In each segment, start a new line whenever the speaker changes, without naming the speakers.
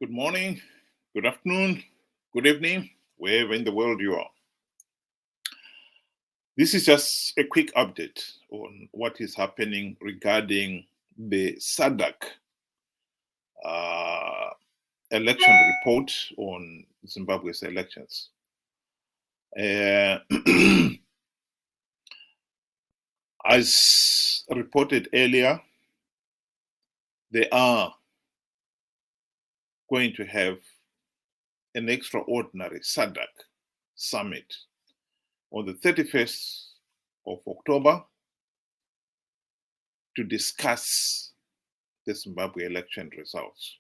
Good morning, good afternoon, good evening, wherever in the world you are. This is just a quick update on what is happening regarding the SADC election report on Zimbabwe's elections. As reported earlier, they are going to have an extraordinary SADC summit on the 31st of October to discuss the Zimbabwe election results.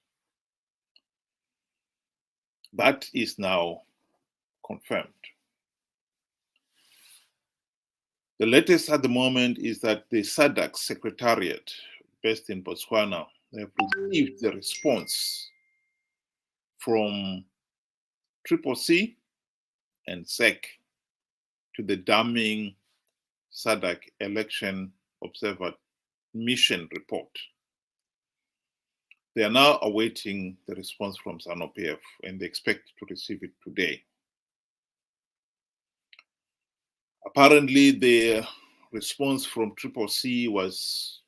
That is now confirmed. The latest at the moment is that the SADC Secretariat, based in Botswana, have received the response from CCC and ZEC to the damning SADC election observer mission report. They are now awaiting the response from ZANU PF, and they expect to receive it today. Apparently, the response from CCC was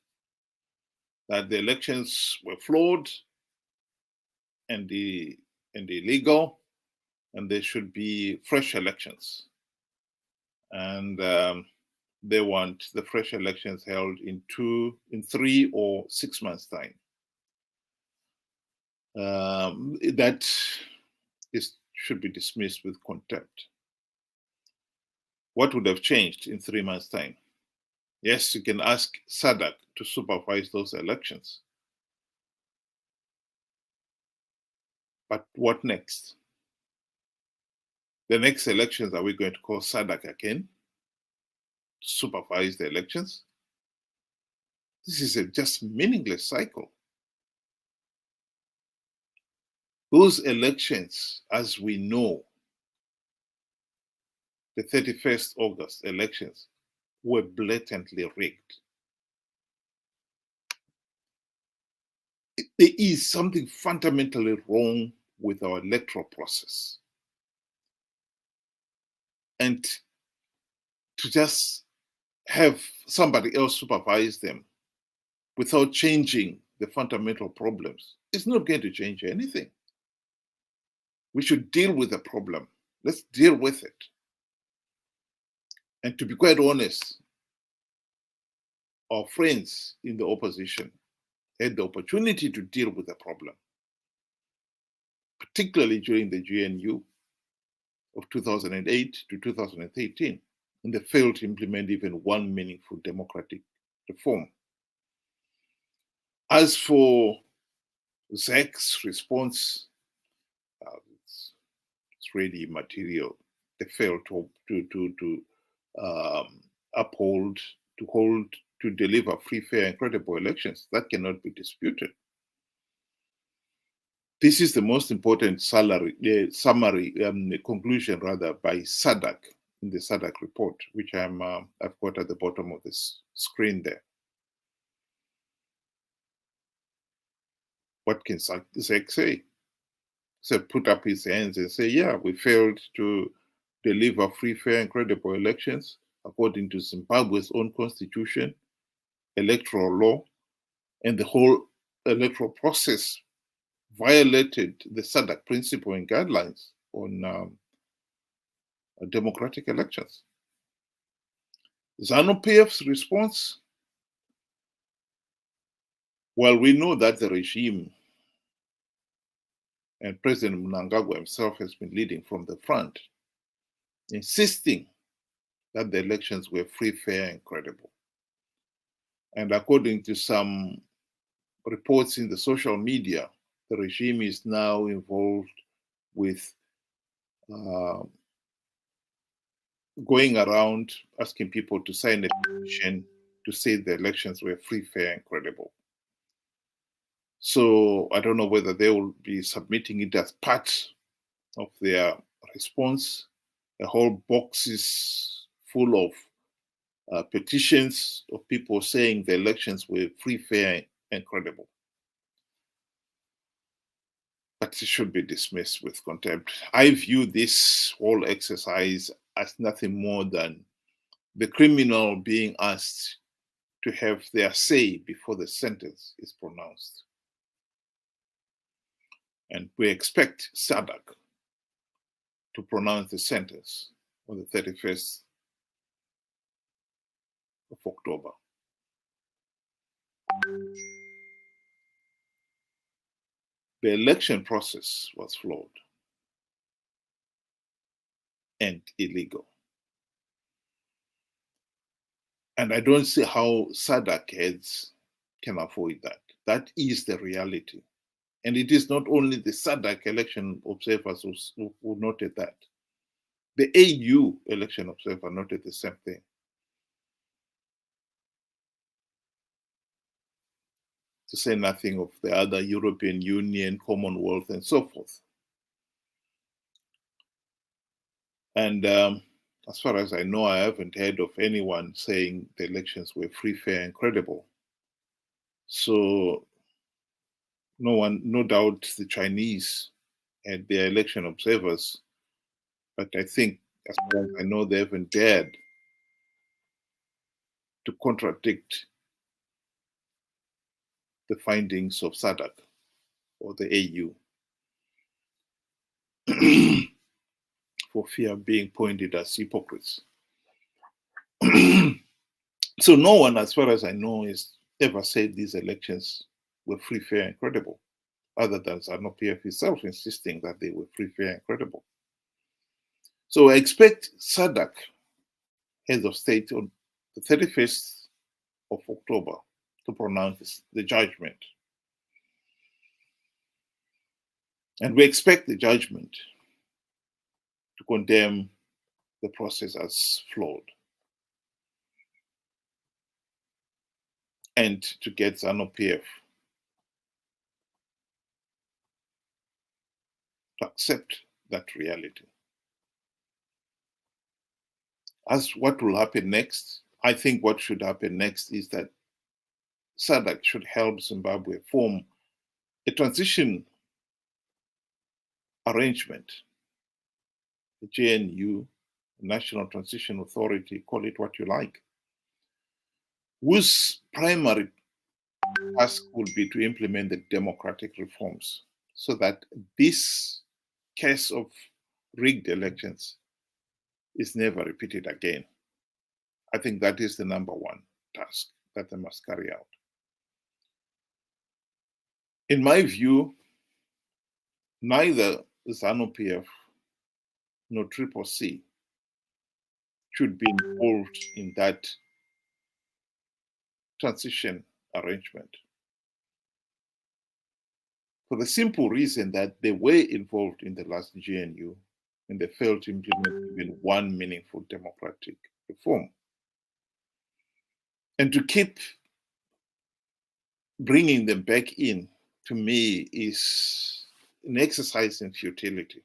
that the elections were flawed and illegal, and there should be fresh elections. And they want the fresh elections held in 3 or 6 months' time. That should be dismissed with contempt. What would have changed in 3 months' time? Yes, you can ask SADC to supervise those elections. But what next? The next elections, are we going to call SADC again to supervise the elections? This is a just meaningless cycle. Those elections, as we know, the 31st August elections, were blatantly rigged. There is something fundamentally wrong with our electoral process. And to just have somebody else supervise them without changing the fundamental problems, it's not going to change anything. We should deal with the problem. Let's deal with it. And to be quite honest, our friends in the opposition had the opportunity to deal with the problem, particularly during the GNU of 2008 to 2013, and they failed to implement even one meaningful democratic reform. As for ZEC's response, it's really immaterial. They failed to uphold, to deliver free, fair, and credible elections. That cannot be disputed. This is the most important conclusion by SADC in the SADC report, which I've got at the bottom of this screen there. What can ZEC say? So put up his hands and say, yeah, we failed to deliver free, fair, and credible elections according to Zimbabwe's own constitution, electoral law, and the whole electoral process violated the SADC principle and guidelines on democratic elections. ZANU PF's response, well, we know that the regime and President Mnangagwa himself has been leading from the front, insisting that the elections were free, fair, and credible. And according to some reports in the social media, the regime is now involved with going around asking people to sign a petition to say the elections were free, fair, and credible. So I don't know whether they will be submitting it as part of their response. The whole box is full of petitions of people saying the elections were free, fair, and credible. but it should be dismissed with contempt. I view this whole exercise as nothing more than the criminal being asked to have their say before the sentence is pronounced. And we expect SADC to pronounce the sentence on the 31st of October. The election process was flawed and illegal. And I don't see how SADC heads can avoid that. That is the reality. And it is not only the SADC election observers who noted that. The AU election observer noted the same thing. To say nothing of the other European Union, Commonwealth, and so forth. And as far as I know, I haven't heard of anyone saying the elections were free, fair, and credible. So no doubt the Chinese had their election observers, but I think, as far as I know, they haven't dared to contradict the findings of SADC or the AU for fear of being pointed as hypocrites. So no one, as far as I know, has ever said these elections were free, fair, and credible, other than ZANU PF itself insisting that they were free, fair, and credible. So I expect SADC heads of state on the 31st of October to pronounce the judgment. And we expect the judgment to condemn the process as flawed and to get ZANU PF to accept that reality. As what will happen next, I think what should happen next is that SADC should help Zimbabwe form a transition arrangement, the JNU, National Transition Authority, call it what you like, whose primary task will be to implement the democratic reforms so that this case of rigged elections is never repeated again. I think that is the number one task that they must carry out. In my view, neither ZANU PF nor CCC should be involved in that transition arrangement, for the simple reason that they were involved in the last GNU and they failed to implement even one meaningful democratic reform. And to keep bringing them back in, to me, is an exercise in futility.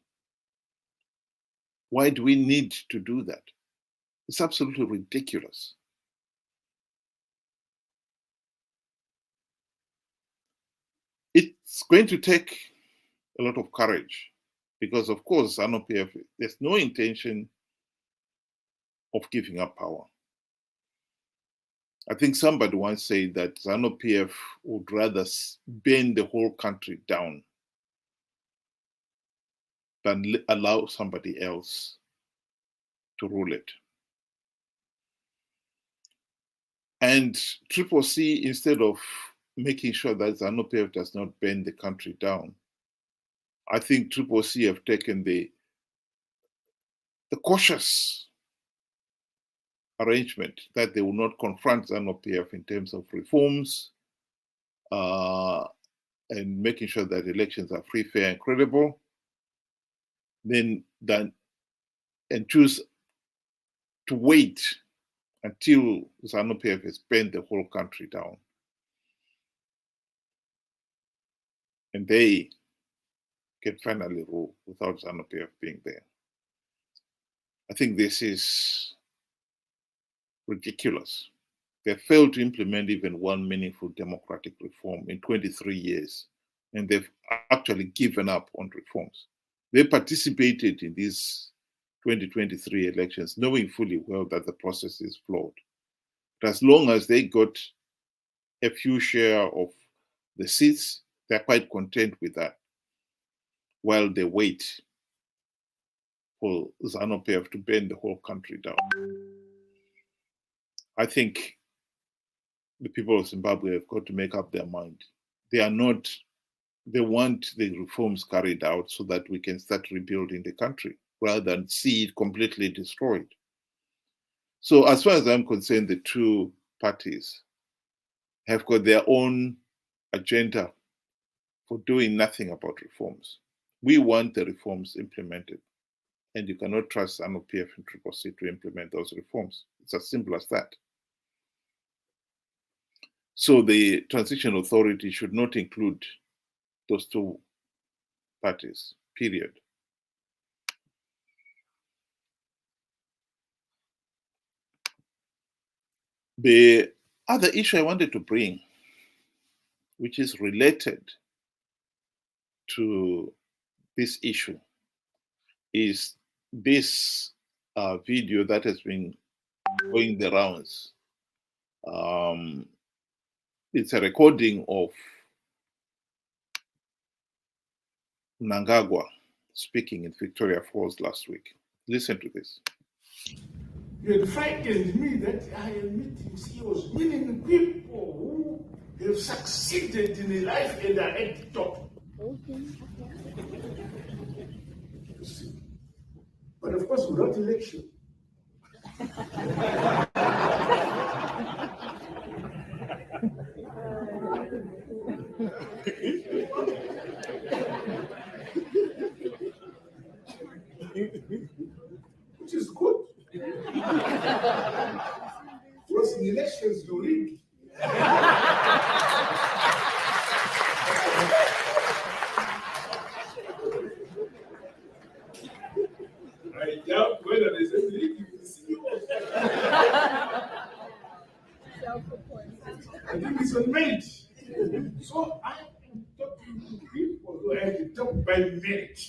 Why do we need to do that? It's absolutely ridiculous. It's going to take a lot of courage because, of course, ZANU PF, there's no intention of giving up power. I think somebody once said that ZANU PF would rather burn the whole country down than allow somebody else to rule it. And CCC, instead of making sure that ZANU PF does not burn the country down, I think CCC have taken the cautious arrangement that they will not confront ZANU PF in terms of reforms and making sure that elections are free, fair, and credible, and choose to wait until ZANU PF has burned the whole country down. And they can finally rule without ZANU PF being there. I think this is ridiculous. They failed to implement even one meaningful democratic reform in 23 years and they've actually given up on reforms. They participated in these 2023 elections knowing fully well that the process is flawed. But as long as they got a few share of the seats, they're quite content with that while they wait for ZANU PF to burn the whole country down. I think the people of Zimbabwe have got to make up their mind. They want the reforms carried out so that we can start rebuilding the country rather than see it completely destroyed. So as far as I'm concerned, the two parties have got their own agenda for doing nothing about reforms. We want the reforms implemented, and you cannot trust ZANU PF and CCC to implement those reforms. It's as simple as that. So the transition authority should not include those two parties, period. The other issue I wanted to bring, which is related to this issue, is this video that has been going the rounds. It's a recording of Mnangagwa speaking in Victoria Falls last week. Listen to this.
You had frightened me that I am meeting CEOs, meaning people who have succeeded in life and are at the top. Okay. But of course, without election. Which is good. Because in elections, you rig. I doubt whether there's any rigging in the CEOs. I think it's unmade. So I am talking to people who have to talk by merit.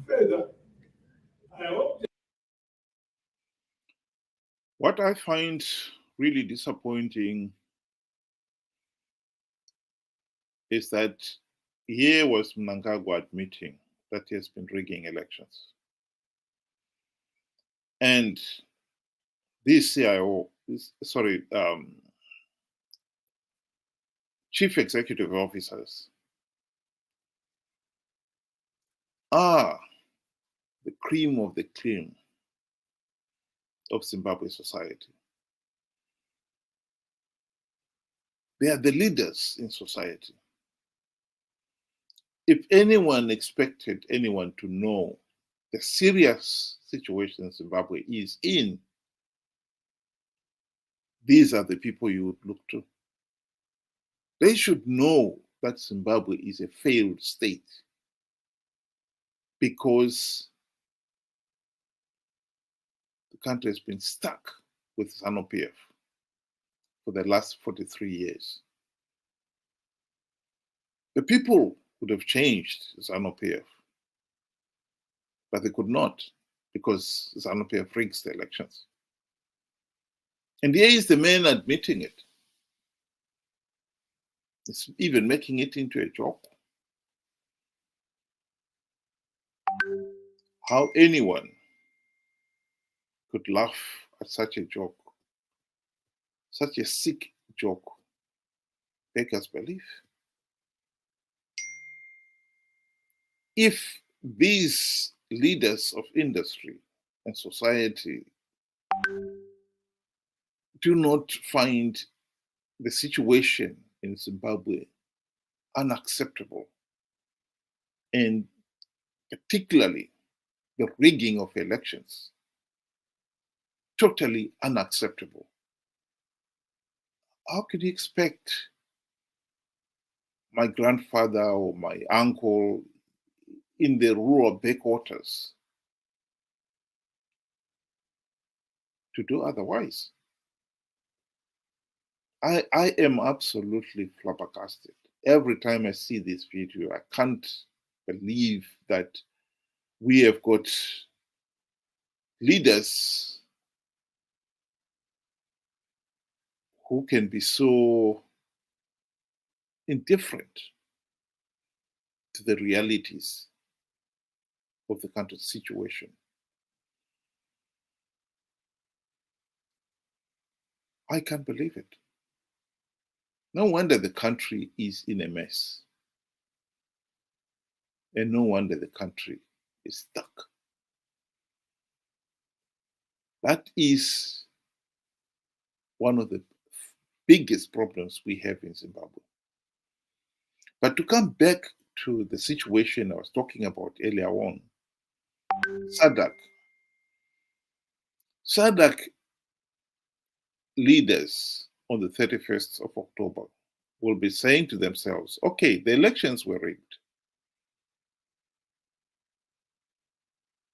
Further, I hope.
What I find really disappointing is that here was Mnangagwa admitting that he has been rigging elections. And these chief executive officers are the cream of the cream of Zimbabwe society. They are the leaders in society. If anyone expected anyone to know the serious situation Zimbabwe is in, these are the people you would look to. They should know that Zimbabwe is a failed state because the country has been stuck with ZANU PF for the last 43 years. The people would have changed ZANU PF, but they could not because ZANU PF rigs the elections. And here is the man admitting it. It's even making it into a joke. How anyone could laugh at such a joke, such a sick joke, beggars belief. If these leaders of industry and society do not find the situation in Zimbabwe unacceptable, and particularly the rigging of elections totally unacceptable, how could you expect my grandfather or my uncle in the rural backwaters to do otherwise. I am absolutely flabbergasted. Every time I see this video, I can't believe that we have got leaders who can be so indifferent to the realities of the country's situation. I can't believe it. No wonder the country is in a mess. And no wonder the country is stuck. That is one of the biggest problems we have in Zimbabwe. But to come back to the situation I was talking about earlier on, SADC leaders on the 31st of October will be saying to themselves, okay, the elections were rigged.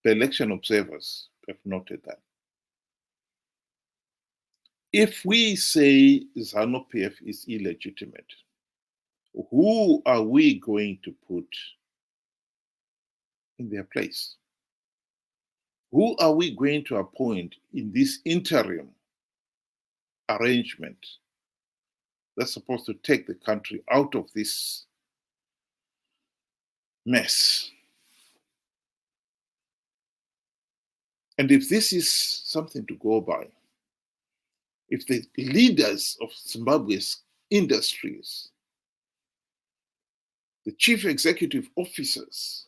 The election observers have noted that. If we say ZANU PF is illegitimate, who are we going to put in their place? Who are we going to appoint in this interim arrangement that's supposed to take the country out of this mess? And if this is something to go by, if the leaders of Zimbabwe's industries, the chief executive officers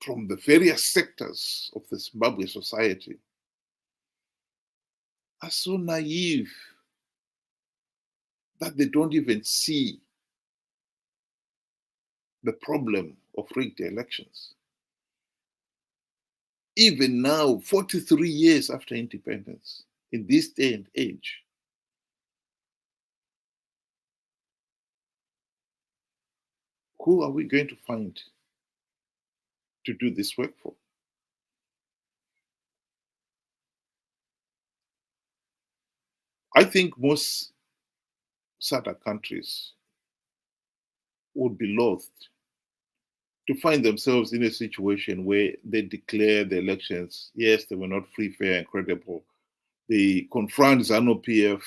from the various sectors of the Zimbabwe society are so naive that they don't even see the problem of rigged elections. Even now, 43 years after independence, in this day and age, who are we going to find to do this work for? I think most SADC countries would be loath to find themselves in a situation where they declare the elections, yes, they were not free, fair, and credible. They confront ZANU PF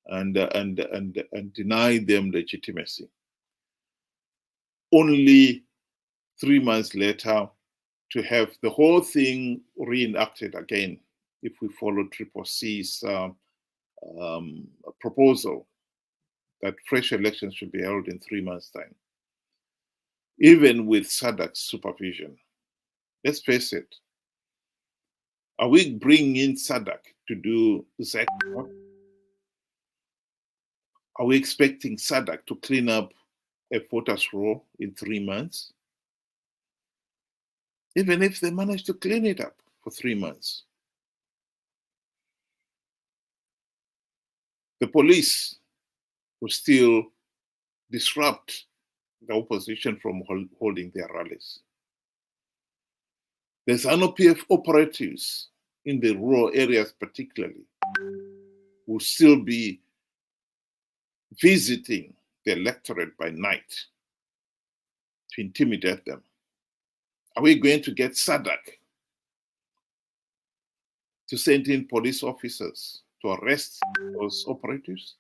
and deny them legitimacy. Only 3 months later to have the whole thing reenacted again, if we follow CCC's proposal that fresh elections should be held in 3 months' time. Even with SADC's supervision. Let's face it, are we bringing in SADC to do ZEC work? Are we expecting SADC to clean up a voters' roll in 3 months? Even if they manage to clean it up for 3 months. The police will still disrupt the opposition from holding their rallies. The ZANU PF operatives in the rural areas particularly will still be visiting the electorate by night to intimidate them. Are we going to get SADC to send in police officers to arrest those operatives?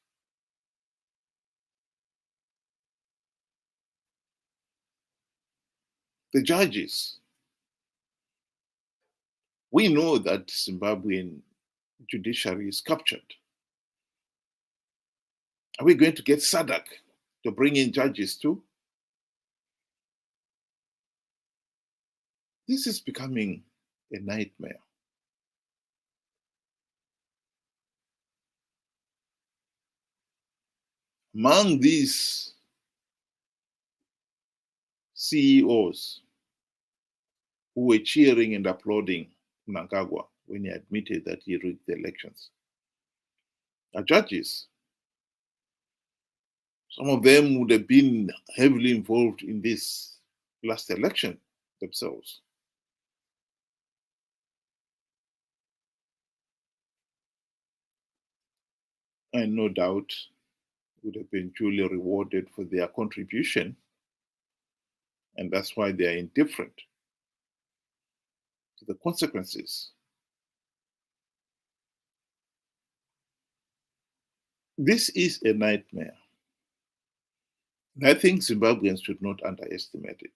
The judges. We know that Zimbabwean judiciary is captured. Are we going to get SADC to bring in judges too? This is becoming a nightmare. Among these CEOs who were cheering and applauding Mnangagwa when he admitted that he rigged the elections are judges. Some of them would have been heavily involved in this last election themselves. and no doubt would have been duly rewarded for their contribution, and that's why they are indifferent to the consequences. This is a nightmare. And I think Zimbabweans should not underestimate it.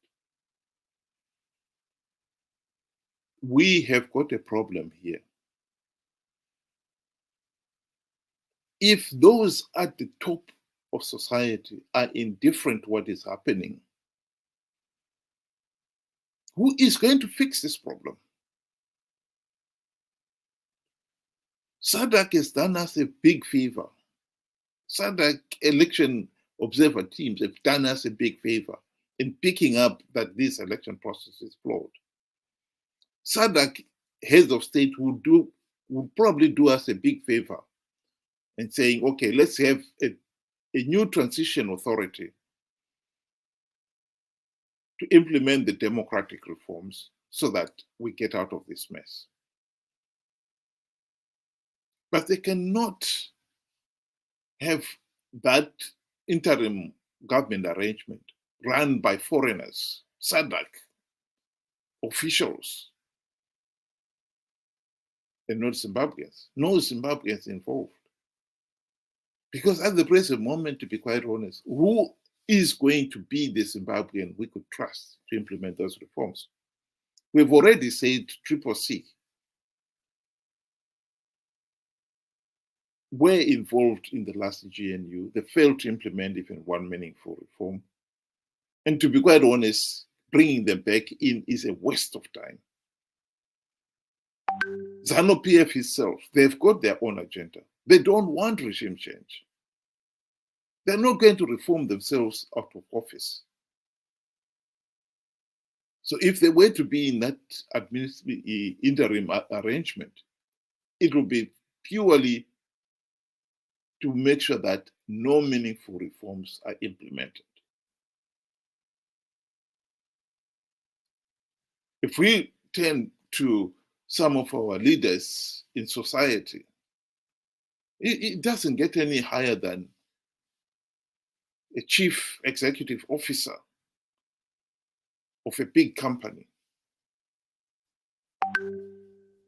We have got a problem here. If those at the top of society are indifferent to what is happening, who is going to fix this problem? SADC has done us a big favor. SADC election observer teams have done us a big favor in picking up that this election process is flawed. SADC heads of state would probably do us a big favor in saying, okay, let's have a new transition authority to implement the democratic reforms so that we get out of this mess. But they cannot have that interim government arrangement run by foreigners, SADC officials, and not Zimbabweans. No Zimbabweans involved. Because at the present moment, to be quite honest, who is going to be the Zimbabwean we could trust to implement those reforms? We've already said CCC were involved in the last GNU. They failed to implement even one meaningful reform. And to be quite honest, bringing them back in is a waste of time. ZANU PF itself, they've got their own agenda. They don't want regime change. They're not going to reform themselves out of office. So if they were to be in that interim arrangement, it will be purely to make sure that no meaningful reforms are implemented. If we turn to some of our leaders in society, it doesn't get any higher than a chief executive officer of a big company,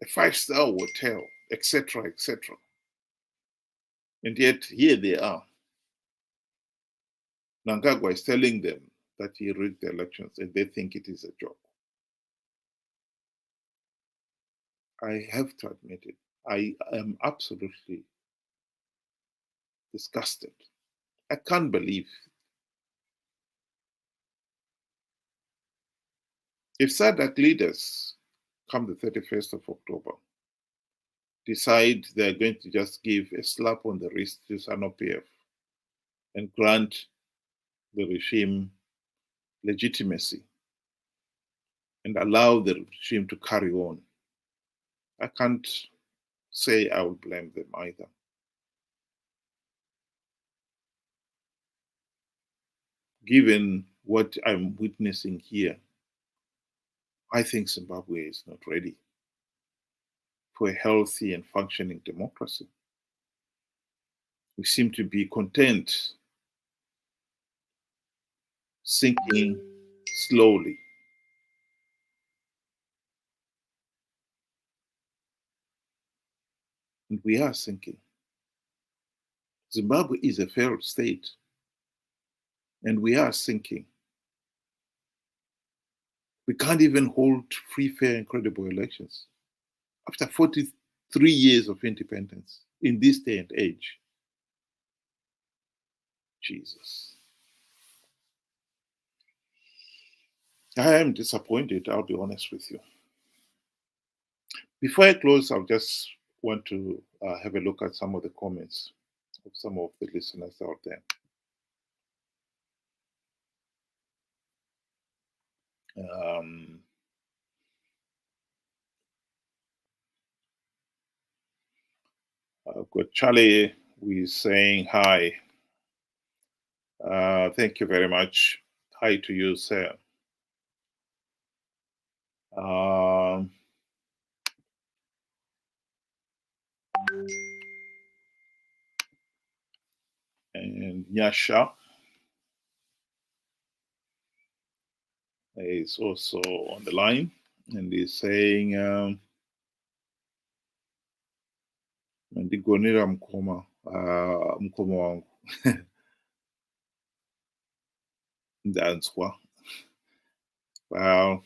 a five-star hotel, etc., etc. And yet here they are. Mnangagwa is telling them that he rigged the elections and they think it is a joke. I have to admit it. I am absolutely disgusted. I can't believe. If SADC leaders come the 31st of October, decide they're going to just give a slap on the wrist to ZANU PF and grant the regime legitimacy and allow the regime to carry on, I can't say I will blame them either. Given what I'm witnessing here, I think Zimbabwe is not ready for a healthy and functioning democracy. We seem to be content, sinking slowly. And we are sinking. Zimbabwe is a failed state, and we are sinking. We can't even hold free, fair, and credible elections after 43 years of independence in this day and age. Jesus. I am disappointed, I'll be honest with you. Before I close, I just want to have a look at some of the comments of some of the listeners out there. I've got Charlie who is saying hi. Thank you very much. Hi to you, sir. Nyasha is also on the line, and he's saying, Ndigonera mkoma wangu Ndanswa. Well,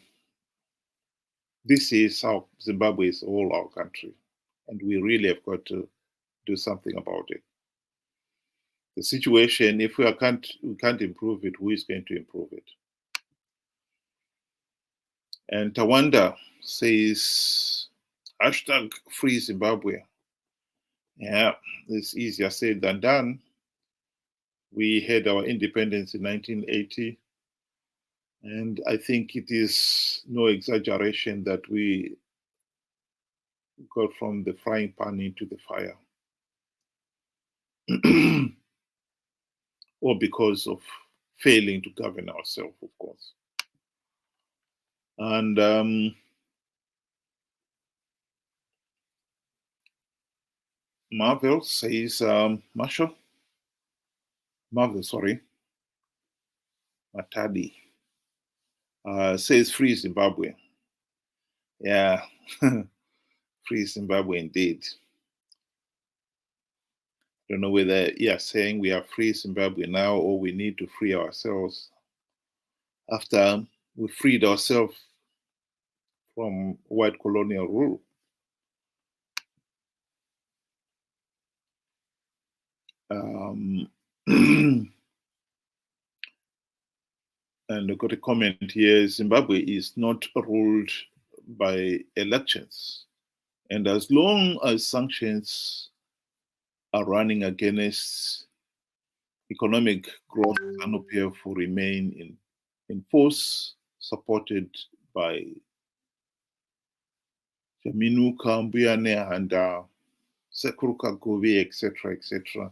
this is how Zimbabwe is all our country, and we really have got to do something about it. The situation, if we can't improve it, who is going to improve it? And Tawanda says, hashtag free Zimbabwe. Yeah, it's easier said than done. We had our independence in 1980. And I think it is no exaggeration that we got from the frying pan into the fire. Or because of failing to govern ourselves, of course. And Marvel says, Marvel, sorry, Matadi, says free Zimbabwe. Yeah, free Zimbabwe indeed. Don't know whether you're saying we are free Zimbabwe now or we need to free ourselves after we freed ourselves from white colonial rule. And I got a comment here, Zimbabwe is not ruled by elections. And as long as sanctions are running against economic growth, ZANU PF will remain in force, supported by Jaminu Kambuyane and Sekuruka Govi, etc., etc.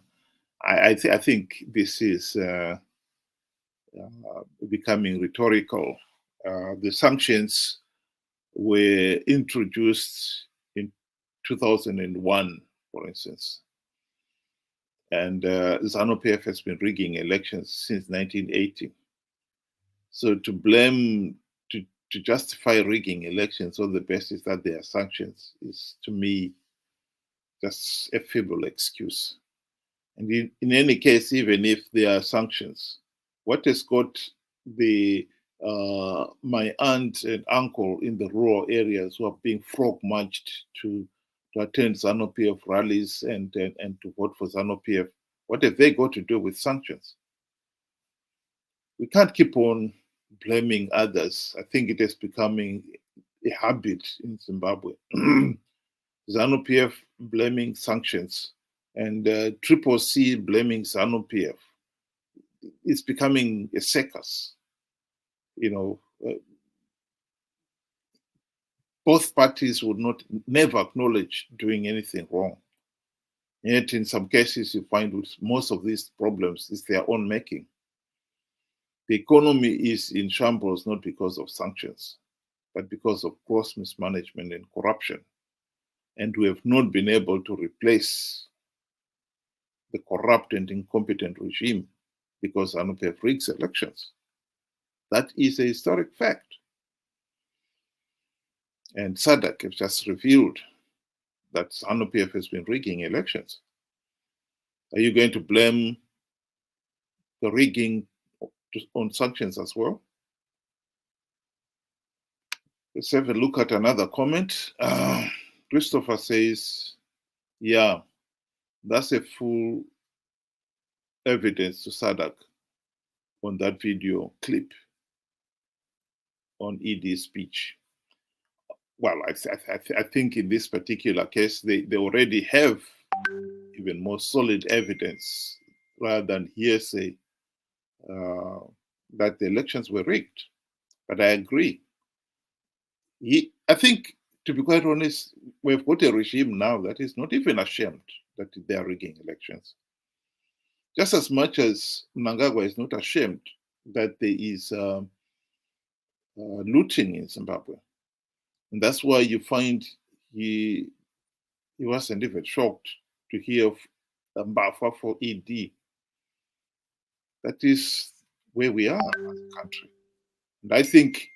I think this is becoming rhetorical. The sanctions were introduced in 2001, for instance. And ZANU PF has been rigging elections since 1980. So to blame, to justify rigging elections on the basis that there are sanctions is, to me, just a feeble excuse. And in any case, even if there are sanctions, what has got my aunt and uncle in the rural areas who are being frog-marched to attend ZANU PF rallies and to vote for ZANU PF, what have they got to do with sanctions? We can't keep on blaming others. I think it is becoming a habit in Zimbabwe. ZANU PF blaming sanctions and Triple C blaming ZANU PF. It's becoming a circus. You know, both parties would never acknowledge doing anything wrong. Yet in some cases you find with most of these problems is their own making. The economy is in shambles not because of sanctions, but because of gross mismanagement and corruption. And we have not been able to replace the corrupt and incompetent regime because ZANU PF rigs elections. That is a historic fact. And SADC have just revealed that ZANU PF has been rigging elections. Are you going to blame the rigging on sanctions as well? Let's have a look at another comment. Christopher says, yeah, that's a full evidence to SADC on that video clip on ED's speech. Well, I think in this particular case, they already have even more solid evidence rather than hearsay that the elections were rigged. But I agree. I think, to be quite honest, we've got a regime now that is not even ashamed that they are rigging elections. Just as much as Mnangagwa is not ashamed that there is looting in Zimbabwe. And that's why you find he wasn't even shocked to hear of Mbafa for ED. That is where we are as a country. And I think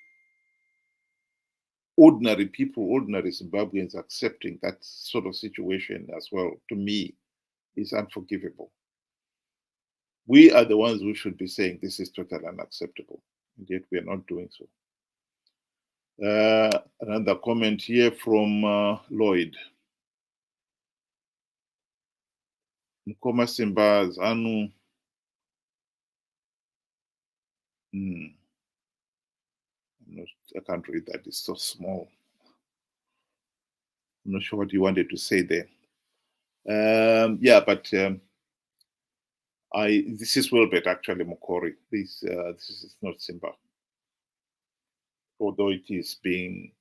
ordinary people, ordinary Zimbabweans accepting that sort of situation as well, to me, is unforgivable. We are the ones who should be saying this is totally unacceptable, and yet we are not doing so. Another comment here from Lloyd. Nkoma Simba Zanu. I can't read that, it's so small. I'm not sure what you wanted to say there. Yeah, but this is Wilbert actually, Mokori. This is not Simba, although it is being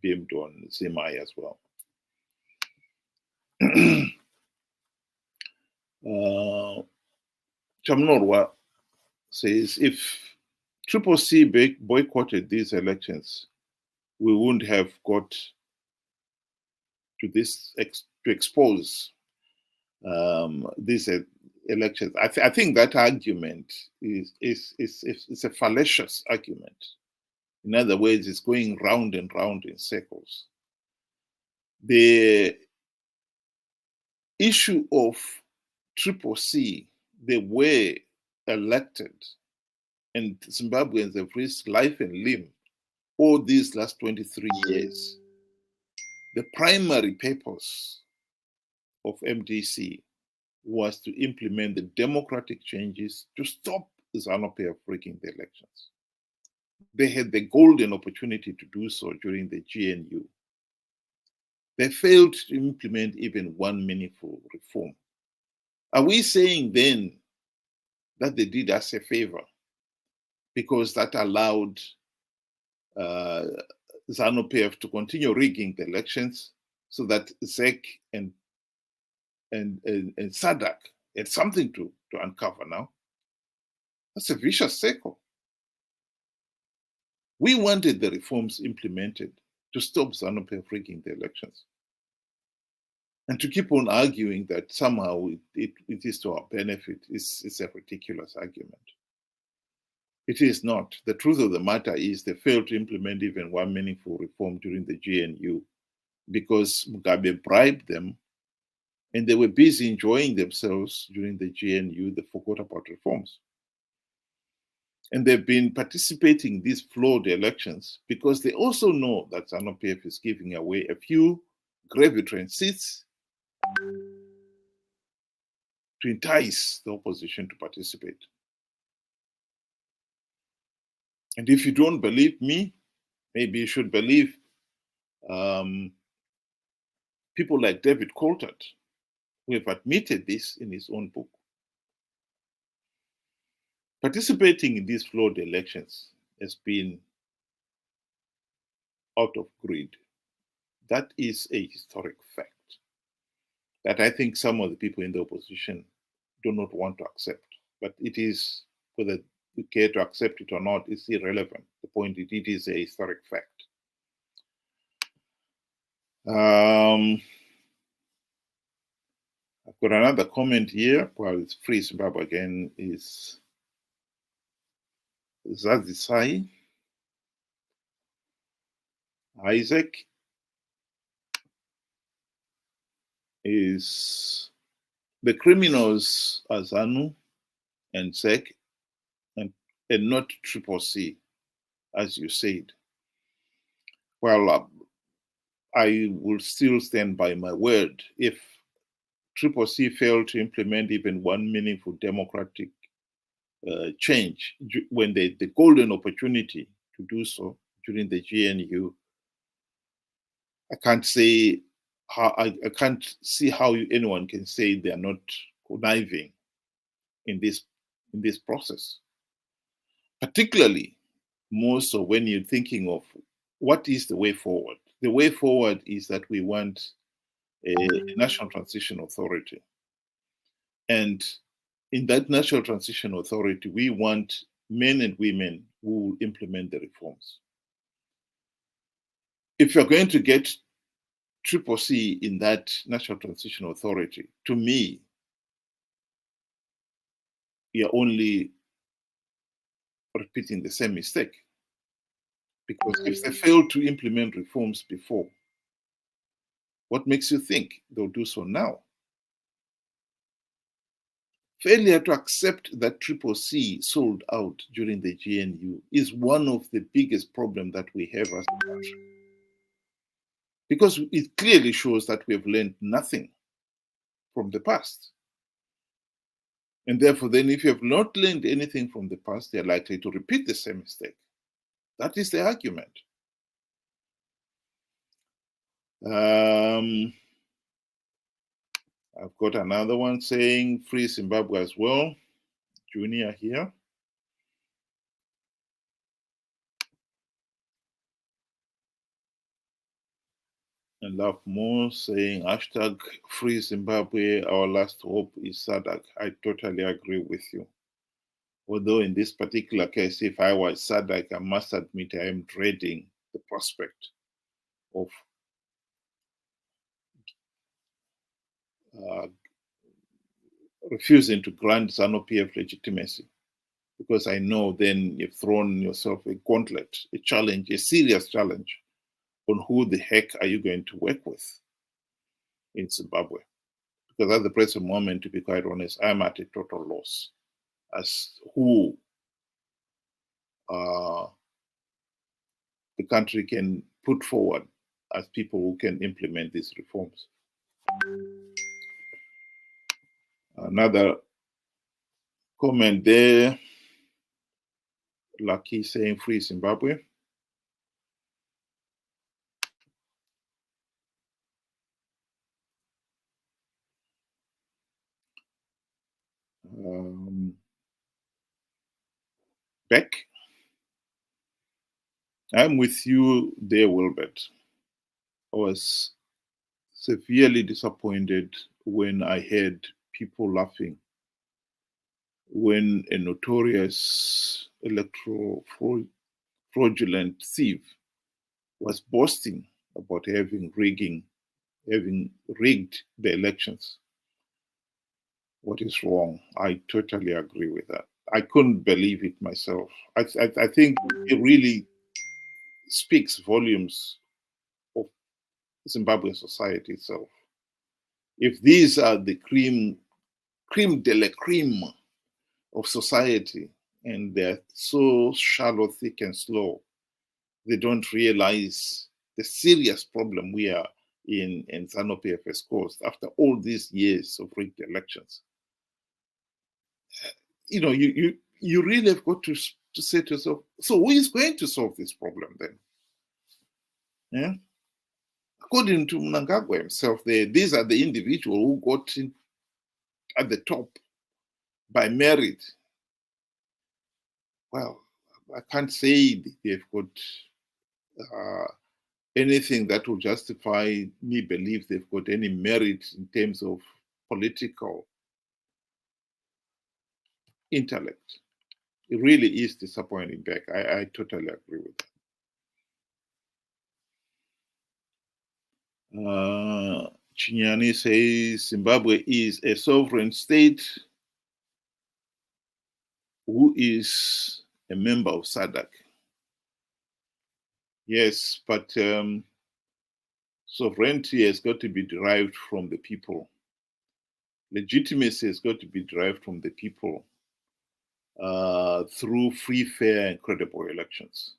beamed on Zimai as well. Chamnorwa says, if CCC boycotted these elections, we wouldn't have got to this to expose these elections. I think that argument is a fallacious argument. In other words, it's going round and round in circles. The issue of CCC, they were elected, and Zimbabweans have risked life and limb all these last 23 years. The primary purpose of MDC was to implement the democratic changes to stop ZANU PF rigging the elections. They had the golden opportunity to do so during the GNU. They failed to implement even one meaningful reform. Are we saying then that they did us a favor because that allowed ZANU PF to continue rigging the elections so that ZEC and SADC had something to uncover now? That's a vicious circle. We wanted the reforms implemented to stop ZANU PF rigging the elections. And to keep on arguing that somehow it is to our benefit is a ridiculous argument. It is not. The truth of the matter is they failed to implement even one meaningful reform during the GNU because Mugabe bribed them and they were busy enjoying themselves during the GNU. They forgot about reforms. And they've been participating in these flawed elections because they also know that ZANU PF is giving away a few gravity seats to entice the opposition to participate. And if you don't believe me, maybe you should believe people like David Coulthard, who have admitted this in his own book. Participating in these flawed elections has been out of greed. That is a historic fact that I think some of the people in the opposition do not want to accept. But it is, whether you care to accept it or not, is irrelevant. The point is, it is a historic fact. I've got another comment here. While it's Free Zimbabwe again, is Zazisai Isaac is the criminals are ZANU and ZEC and not CCC, as you said. Well, I will still stand by my word. If CCC failed to implement even one meaningful democratic change when they had the golden opportunity to do so during the GNU, I can't say how I can't see how anyone can say they are not conniving in this process. Particularly more so when you're thinking of what is the way forward. The way forward is that we want a national transition authority. And in that national transition authority, we want men and women who will implement the reforms. If you're going to get CCC in that national transition authority, to me, you're only repeating the same mistake. Because if they failed to implement reforms before, what makes you think they'll do so now? Failure to accept that CCC sold out during the GNU is one of the biggest problems that we have as a country. Because it clearly shows that we have learned nothing from the past. And therefore, then if you have not learned anything from the past, they're likely to repeat the same mistake. That is the argument. I've got another one saying free Zimbabwe as well. Junior here. And Love More saying hashtag free Zimbabwe, our last hope is SADC. I totally agree with you. Although in this particular case, if I was SADC, I must admit I am dreading the prospect of refusing to grant ZANU PF legitimacy, because I know then you've thrown yourself a gauntlet, a challenge, a serious challenge on who the heck are you going to work with in Zimbabwe. Because at the present moment, to be quite honest, I'm at a total loss as who the country can put forward as people who can implement these reforms. Another comment there, Lucky saying free Zimbabwe. Beck, I'm with you there, Wilbert. I was severely disappointed when I heard people laughing when a notorious electoral fraudulent thief was boasting about having rigged the elections. What is wrong? I totally agree with that. I couldn't believe it myself. I think it really speaks volumes of Zimbabwean society itself. If these are the creme de la creme of society, and they're so shallow, thick, and slow, they don't realize the serious problem we are in ZANU PF has caused after all these years of rigged elections. You know, you really have got to say to yourself, so who is going to solve this problem then? Yeah. According to Mnangagwa himself, these are the individuals who got in at the top by merit. Well, I can't say they've got anything that will justify me believe they've got any merit in terms of political intellect. It really is disappointing, Beck. I totally agree with that. Chinyani says Zimbabwe is a sovereign state who is a member of SADC. Yes, but sovereignty has got to be derived from the people. Legitimacy has got to be derived from the people through free, fair, and credible elections.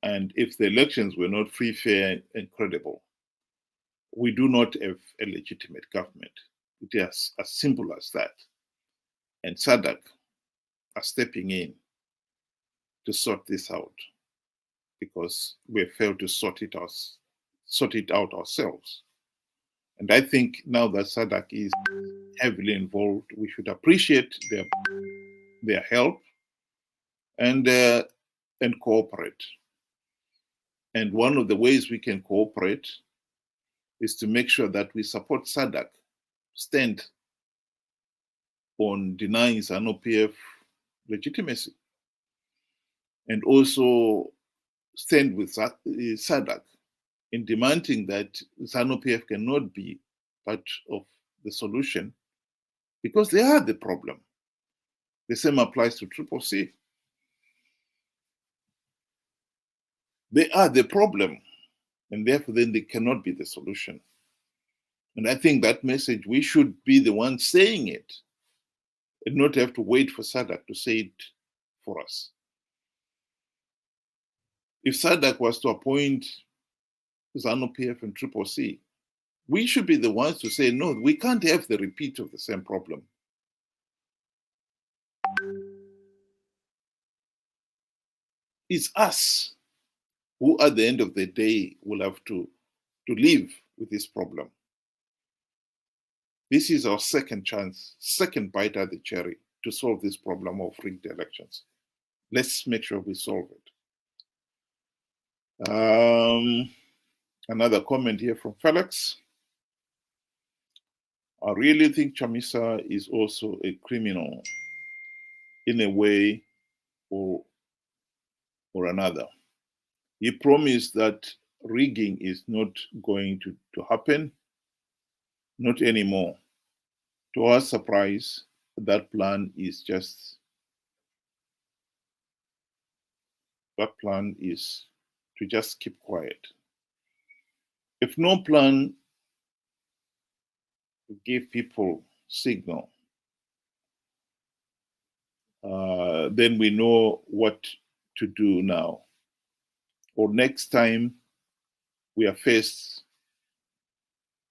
And if the elections were not free, fair, and credible, we do not have a legitimate government. It is as simple as that. And SADC are stepping in to sort this out because we have failed to sort it out ourselves. And I think now that SADC is heavily involved, we should appreciate their help and cooperate. And one of the ways we can cooperate is to make sure that we support SADC stand on denying ZANU PF legitimacy, and also stand with SADC in demanding that ZANU PF cannot be part of the solution because they are the problem. The same applies to CCC. They are the problem, and therefore then they cannot be the solution. And I think that message, we should be the ones saying it and not have to wait for SADC to say it for us. If SADC was to appoint ZANU PF and CCC, we should be the ones to say, no, we can't have the repeat of the same problem. It's us who, at the end of the day, will have to live with this problem. This is our second chance, second bite at the cherry to solve this problem of rigged elections. Let's make sure we solve it. Another comment here from Felix. I really think Chamisa is also a criminal in a way or another. He promised that rigging is not going to happen, not anymore. To our surprise, that plan is to just keep quiet. If no plan to give people signal, then we know what to do now. Or next time we are faced,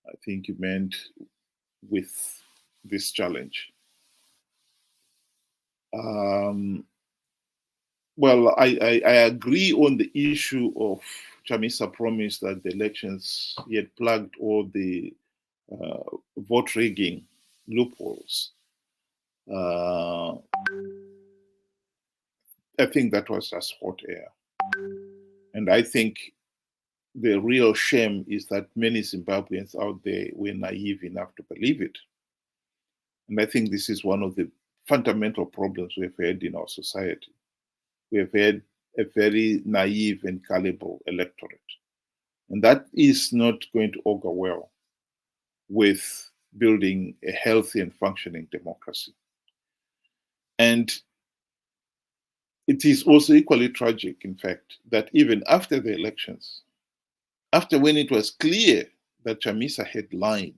I think you meant, with this challenge. Well, I agree on the issue of Chamisa promised that the elections, he had plugged all the vote rigging loopholes. I think that was just hot air. And I think the real shame is that many Zimbabweans out there were naive enough to believe it. And I think this is one of the fundamental problems we've had in our society. We've had a very naive and gullible electorate. And that is not going to augur well with building a healthy and functioning democracy. And it is also equally tragic, in fact, that even after the elections, after when it was clear that Chamisa had lied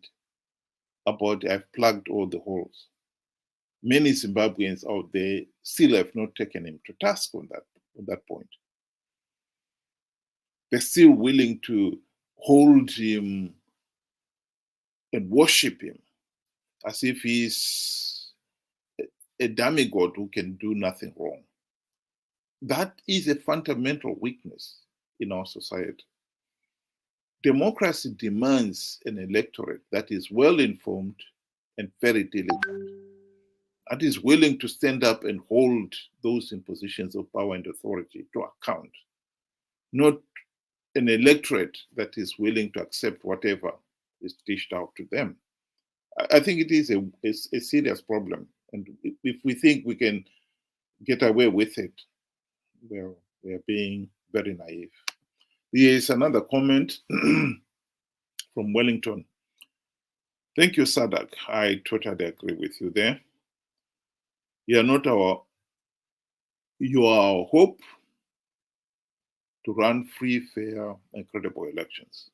about I've plugged all the holes, many Zimbabweans out there still have not taken him to task on that point. They're still willing to hold him and worship him as if he's a demigod who can do nothing wrong. That is a fundamental weakness in our society. Democracy demands an electorate that is well-informed and very diligent, that is willing to stand up and hold those in positions of power and authority to account, not an electorate that is willing to accept whatever is dished out to them. I think it is a serious problem. And if we think we can get away with it, well, we are being very naive. There is another comment from Wellington. Thank you, SADC. I totally agree with you there. You are our hope to run free, fair, and credible elections.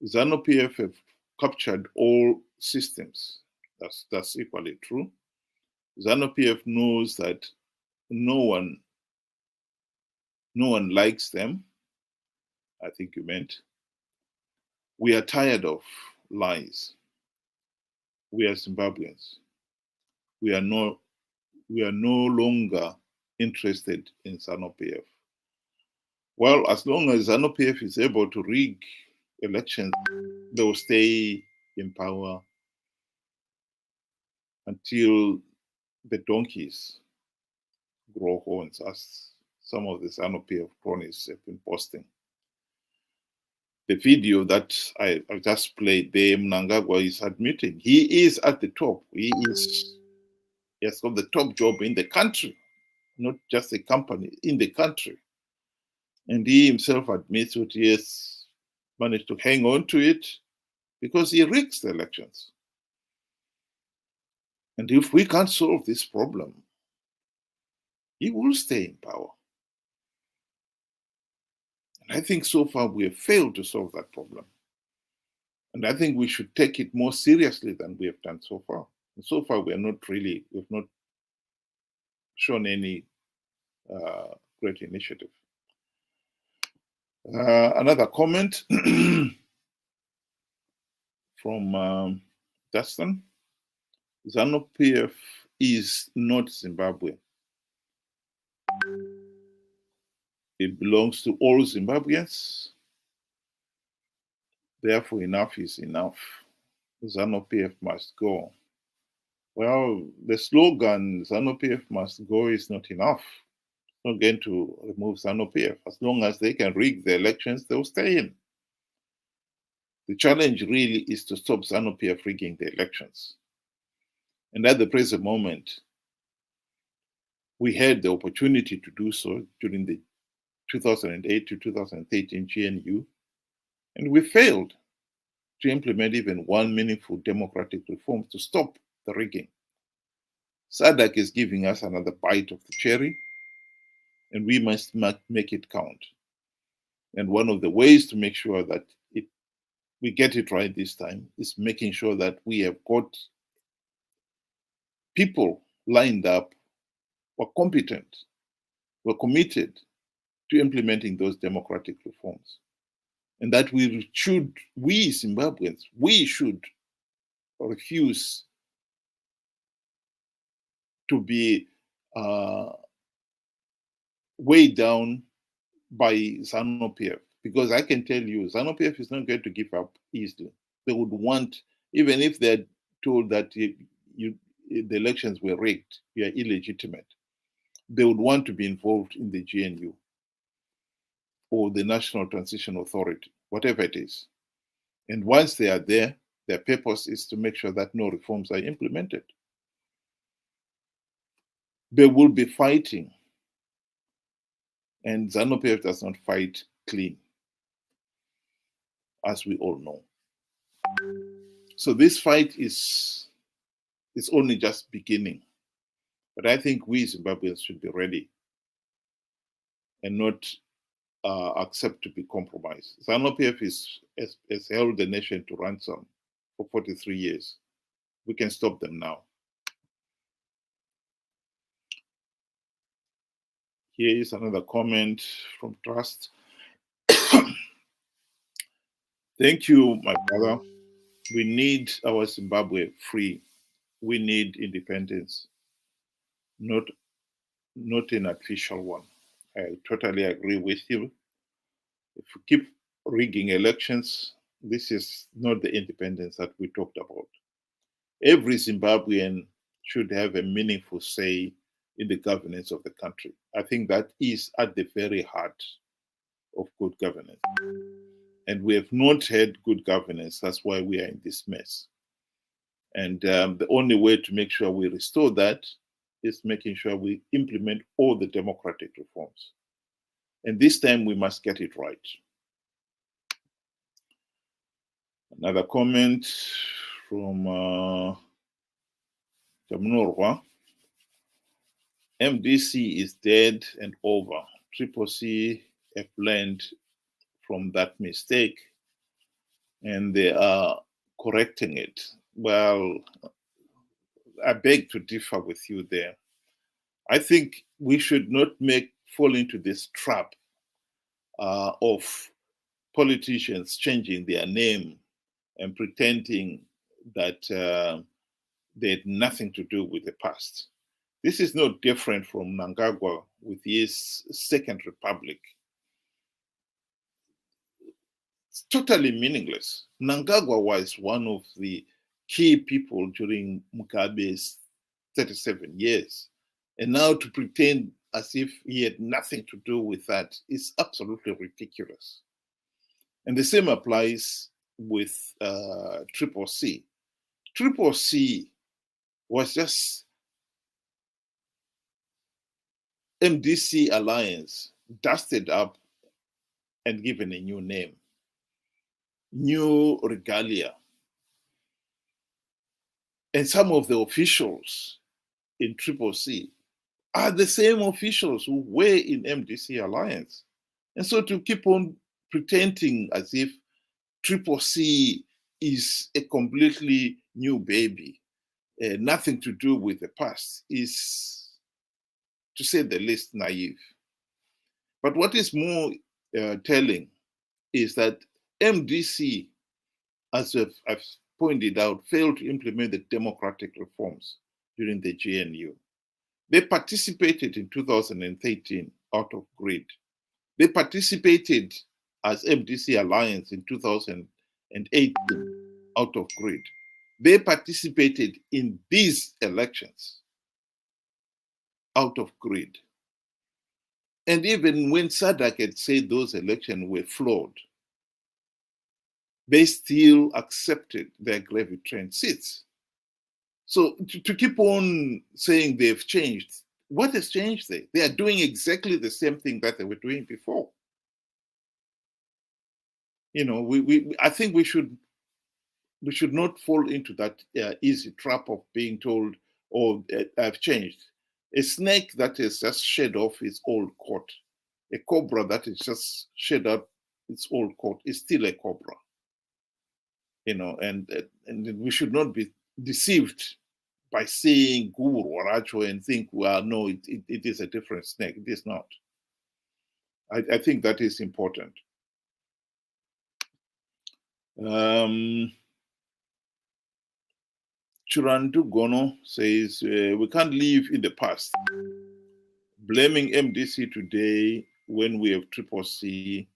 ZANU PF have captured all systems. That's equally true. ZANU PF knows that no one likes them, I think you meant. We are tired of lies. We are Zimbabweans. We are no longer interested in ZANU PF. Well, as long as ZANU PF is able to rig elections, they will stay in power until the donkeys grow horns, as some of the ZANU PF cronies have been posting. The video that I just played there, Mnangagwa is admitting he is at the top. He has got the top job in the country, not just a company, in the country. And he himself admits that he has managed to hang on to it because he rigs the elections. And if we can't solve this problem, he will stay in power. I think so far we have failed to solve that problem. And I think we should take it more seriously than we have done so far. And so far, we've not shown any great initiative. Another comment from Dustin. ZANU PF is not Zimbabwe. It belongs to all Zimbabweans. Therefore, enough is enough. ZANU PF must go. Well, the slogan ZANU PF must go is not enough. It's not going to remove ZANU PF. As long as they can rig the elections, they'll stay in. The challenge really is to stop ZANU PF rigging the elections. And at the present moment, we had the opportunity to do so during the 2008 to 2013 GNU, and we failed to implement even one meaningful democratic reform to stop the rigging. SADC is giving us another bite of the cherry, and we must make it count. And one of the ways to make sure that we get it right this time is making sure that we have got people lined up who are competent, who are committed to implementing those democratic reforms. And that we Zimbabweans, we should refuse to be weighed down by ZANU PF, because I can tell you, ZANU PF is not going to give up easily. They would want, even if they're told that the elections were rigged, you are illegitimate, they would want to be involved in the GNU or the National Transition Authority, whatever it is. And once they are there, their purpose is to make sure that no reforms are implemented. They will be fighting, and ZANU PF does not fight clean, as we all know. So this fight is only just beginning. But I think we Zimbabweans should be ready and not accept to be compromised. ZANU PF has held the nation to ransom for 43 years. We can stop them now. Here is another comment from Trust. Thank you, my brother. We need our Zimbabwe free. We need independence, not an artificial one. I totally agree with you. If we keep rigging elections, this is not the independence that we talked about. Every Zimbabwean should have a meaningful say in the governance of the country. I think that is at the very heart of good governance. And we have not had good governance. That's why we are in this mess. And the only way to make sure we restore that is making sure we implement all the democratic reforms. And this time we must get it right. Another comment from Jamnorwa. MDC is dead and over. CCC have learned from that mistake and they are correcting it. Well, I beg to differ with you there. I think we should not fall into this trap of politicians changing their name and pretending that they had nothing to do with the past. This is no different from Mnangagwa with his Second Republic. It's totally meaningless. Mnangagwa was one of the key people during Mugabe's 37 years. And now to pretend as if he had nothing to do with that is absolutely ridiculous. And the same applies with CCC. CCC was just MDC alliance dusted up and given a new name, new regalia. And some of the officials in CCC are the same officials who were in MDC alliance. And so to keep on pretending as if CCC is a completely new baby, nothing to do with the past, is, to say the least, naive. But what is more telling is that MDC, as I've pointed out, failed to implement the democratic reforms during the GNU. They participated in 2013 out of greed. They participated as MDC Alliance in 2018 out of greed. They participated in these elections out of greed. And even when SADC had said those elections were flawed, they still accepted their gravy train seats. So to keep on saying they've changed, what has changed there? They are doing exactly the same thing that they were doing before. You know, I think we should not fall into that easy trap of being told, "Oh, I've changed." A snake that has just shed off its old coat, a cobra that has just shed out its old coat, is still a cobra. You know, and we should not be deceived by saying Guru or Acho and think, well, no, it is a different snake. It is not. I think that is important. Chirandu Gono says, we can't live in the past. Blaming MDC today when we have CCC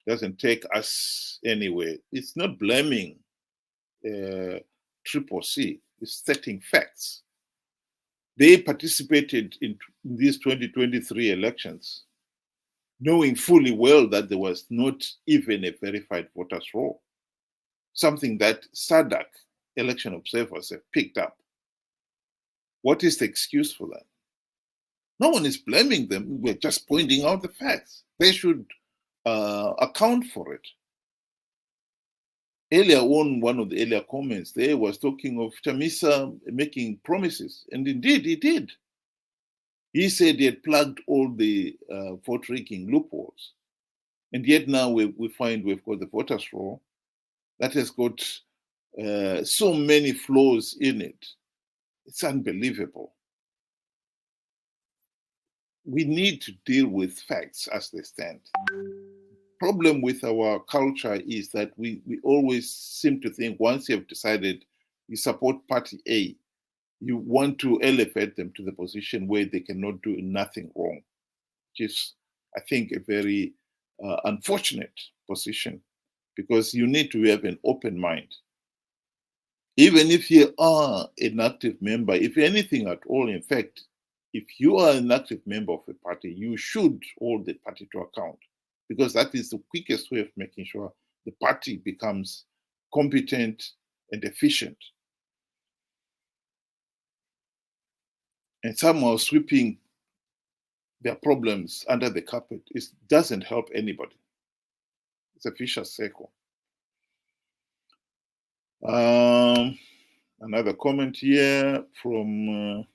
doesn't take us anywhere. It's not blaming CCC, it's stating facts. They participated in these 2023 elections, knowing fully well that there was not even a verified voters roll, something that SADC election observers have picked up. What is the excuse for that? No one is blaming them. We're just pointing out the facts. They should account for it. Earlier on, one of the earlier comments there was talking of Chamisa making promises, and indeed he did. He said he had plugged all the vote rigging loopholes, and yet now we find we've got the voters roll that has got so many flaws in it. It's unbelievable. We need to deal with facts as they stand. Problem with our culture is that we always seem to think once you have decided you support party A, you want to elevate them to the position where they cannot do nothing wrong, which is, I think, a very unfortunate position, because you need to have an open mind. Even if you are an active member, if anything at all, in fact, if you are an active member of a party, you should hold the party to account, because that is the quickest way of making sure the party becomes competent and efficient. And somehow sweeping their problems under the carpet doesn't help anybody. It's a vicious circle. Another comment here from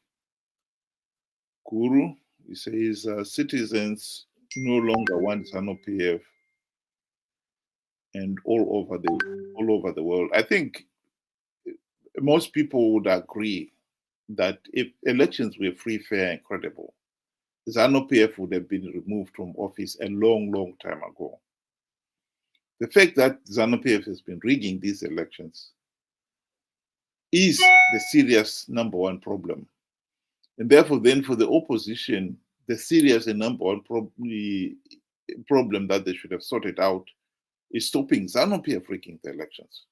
Guru. He says, citizens no longer want ZANU PF and all over the world. I think most people would agree that if elections were free, fair, and credible, ZANU PF would have been removed from office a long, long time ago. The fact that ZANU PF has been rigging these elections is the serious number one problem. And therefore, then for the opposition, the serious and number one problem that they should have sorted out is stopping ZANU PF rigging the elections.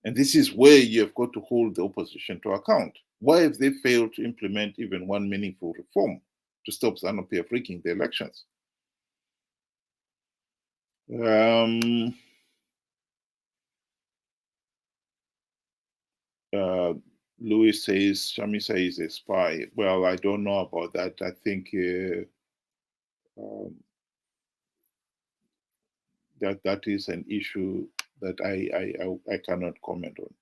And this is where you have got to hold the opposition to account. Why have they failed to implement even one meaningful reform to stop ZANU PF rigging the elections? Louis says Chamisa is a spy. Well, I don't know about that. I think that is an issue that I cannot comment on.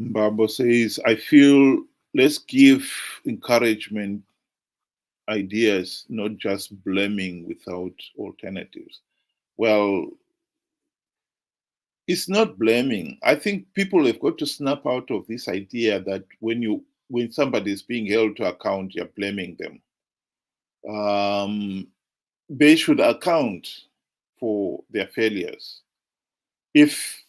Mbabo says, I feel let's give encouragement ideas, not just blaming without alternatives. Well, it's not blaming. I think people have got to snap out of this idea that when somebody is being held to account, you're blaming them. They should account for their failures. If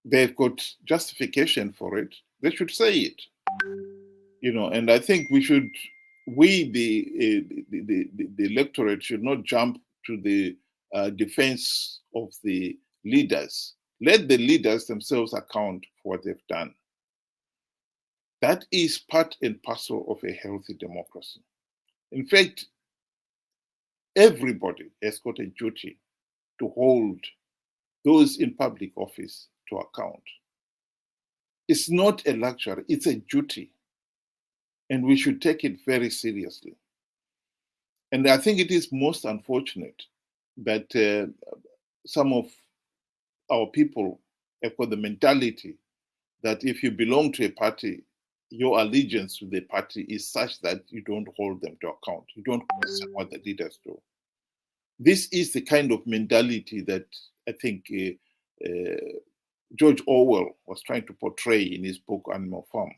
they've got justification for it, they should say it. And I think the electorate should not jump to the defense of the leaders. Let the leaders themselves account for what they've done. That is part and parcel of a healthy democracy. In fact, everybody has got a duty to hold those in public office to account. It's not a luxury, it's a duty. And we should take it very seriously. And I think it is most unfortunate that some of our people have got the mentality that if you belong to a party, your allegiance to the party is such that you don't hold them to account. You don't question what the leaders do. This is the kind of mentality that I think George Orwell was trying to portray in his book Animal Farm.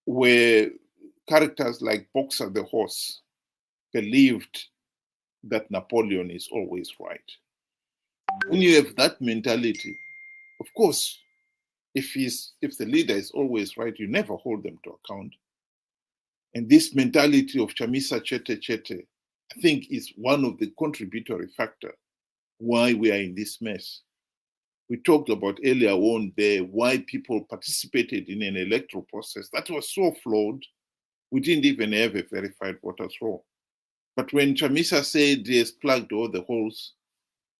Where characters like Boxer the horse believed that Napoleon is always right. When you have that mentality, of course, if the leader is always right, you never hold them to account. And this mentality of Chamisa Chete Chete, I think, is one of the contributory factors why we are in this mess. We talked about earlier on there why people participated in an electoral process that was so flawed, we didn't even have a verified voters roll. But when Chamisa said he has plugged all the holes,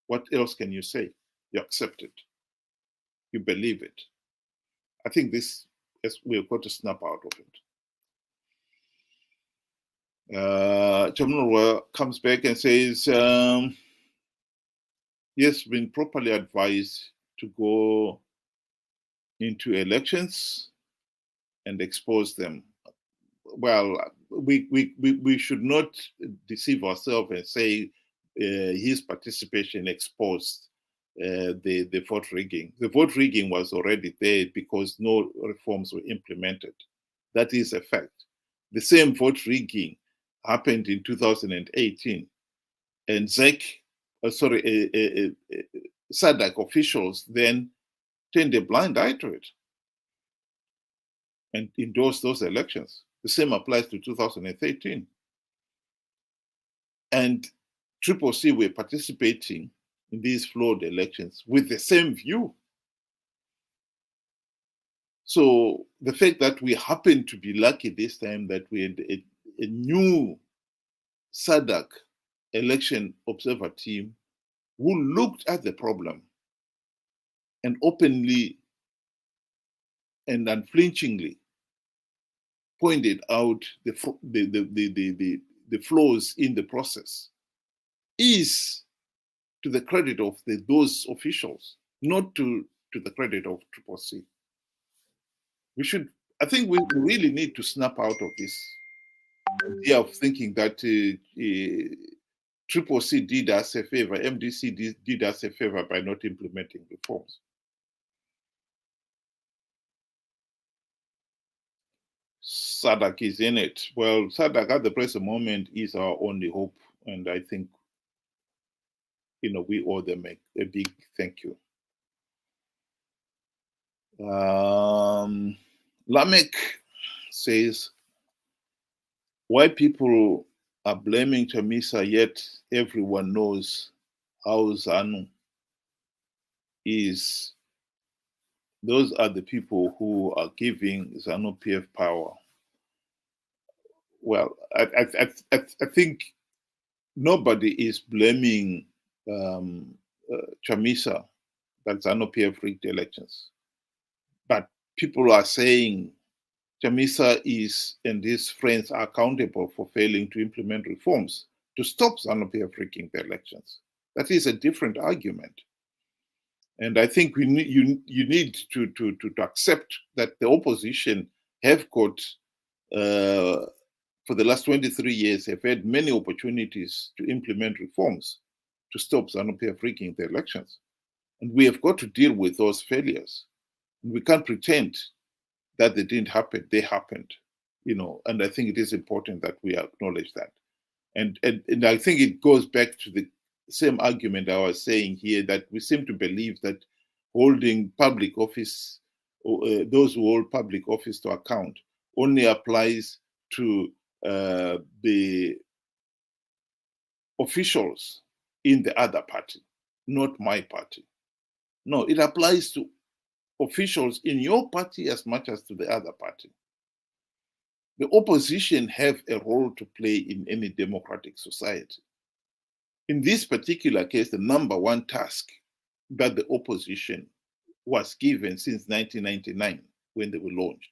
what else can you say? You accept it. You believe it. I think we've got to snap out of it. Chamnurwa comes back and says, yes, been properly advised to go into elections and expose them. Well, we should not deceive ourselves and say his participation exposed the vote rigging. The vote rigging was already there because no reforms were implemented. That is a fact. The same vote rigging happened in 2018, and SADC officials then turned a blind eye to it and endorsed those elections. The same applies to 2013. And CCC were participating in these flawed elections with the same view. So the fact that we happen to be lucky this time that we had a new SADC election observer team who looked at the problem and openly and unflinchingly pointed out the flaws in the process is to the credit of those officials, not to the credit of CCC. I think we really need to snap out of this idea of thinking that CCC did us a favor, MDC did us a favor by not implementing reforms. SADC is in it. Well, SADC at the present moment is our only hope, and I think we owe them a big thank you. Lamek says, why people are blaming Chamisa, yet everyone knows how ZANU is. Those are the people who are giving ZANU PF power. Well, I think nobody is blaming Chamisa that ZANU PF rigged elections. But people are saying Chamisa and his friends are accountable for failing to implement reforms to stop ZANU PF rigging the elections. That is a different argument. And I think you need to accept that the opposition have got for the last 23 years have had many opportunities to implement reforms to stop ZANU PF rigging the elections. And we have got to deal with those failures. And we can't pretend that they didn't happen. They happened, and I think it is important that we acknowledge that. And I think it goes back to the same argument I was saying here, that we seem to believe that holding public office, those who hold public office to account, only applies to the officials in the other party, not my party. No, it applies to officials in your party as much as to the other party. The opposition have a role to play in any democratic society. In this particular case, the number one task that the opposition was given since 1999, when they were launched,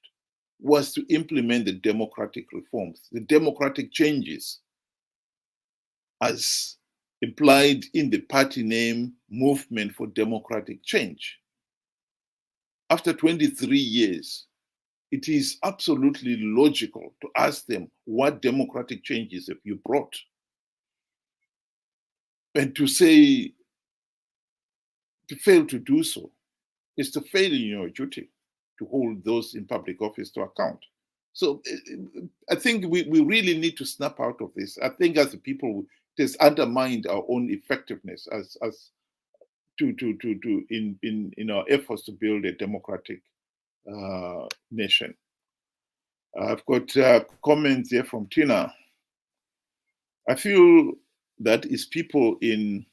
was to implement the democratic reforms, the democratic changes as implied in the party name, Movement for Democratic Change. After 23 years, it is absolutely logical to ask them, what democratic changes have you brought? And to say, to fail to do so is to fail in your duty to hold those in public office to account. So I think we really need to snap out of this. I think as a people, it has undermined our own effectiveness as in our efforts to build a democratic nation. I've got comments here from Tina. I feel that is people in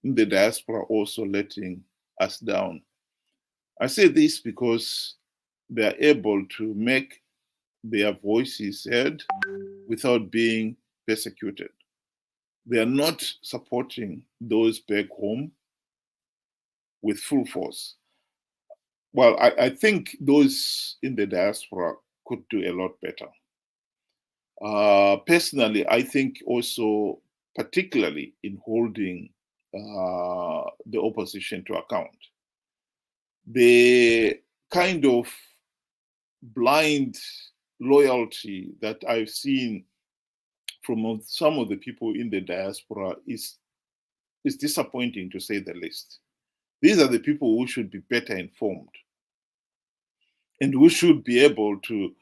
the diaspora also letting us down. I say this because they are able to make their voices heard without being persecuted. They are not supporting those back home with full force. Well, I think those in the diaspora could do a lot better. Personally, I think also, particularly in holding the opposition to account, the kind of blind loyalty that I've seen from some of the people in the diaspora is disappointing, to say the least. These are the people who should be better informed and who should be able to,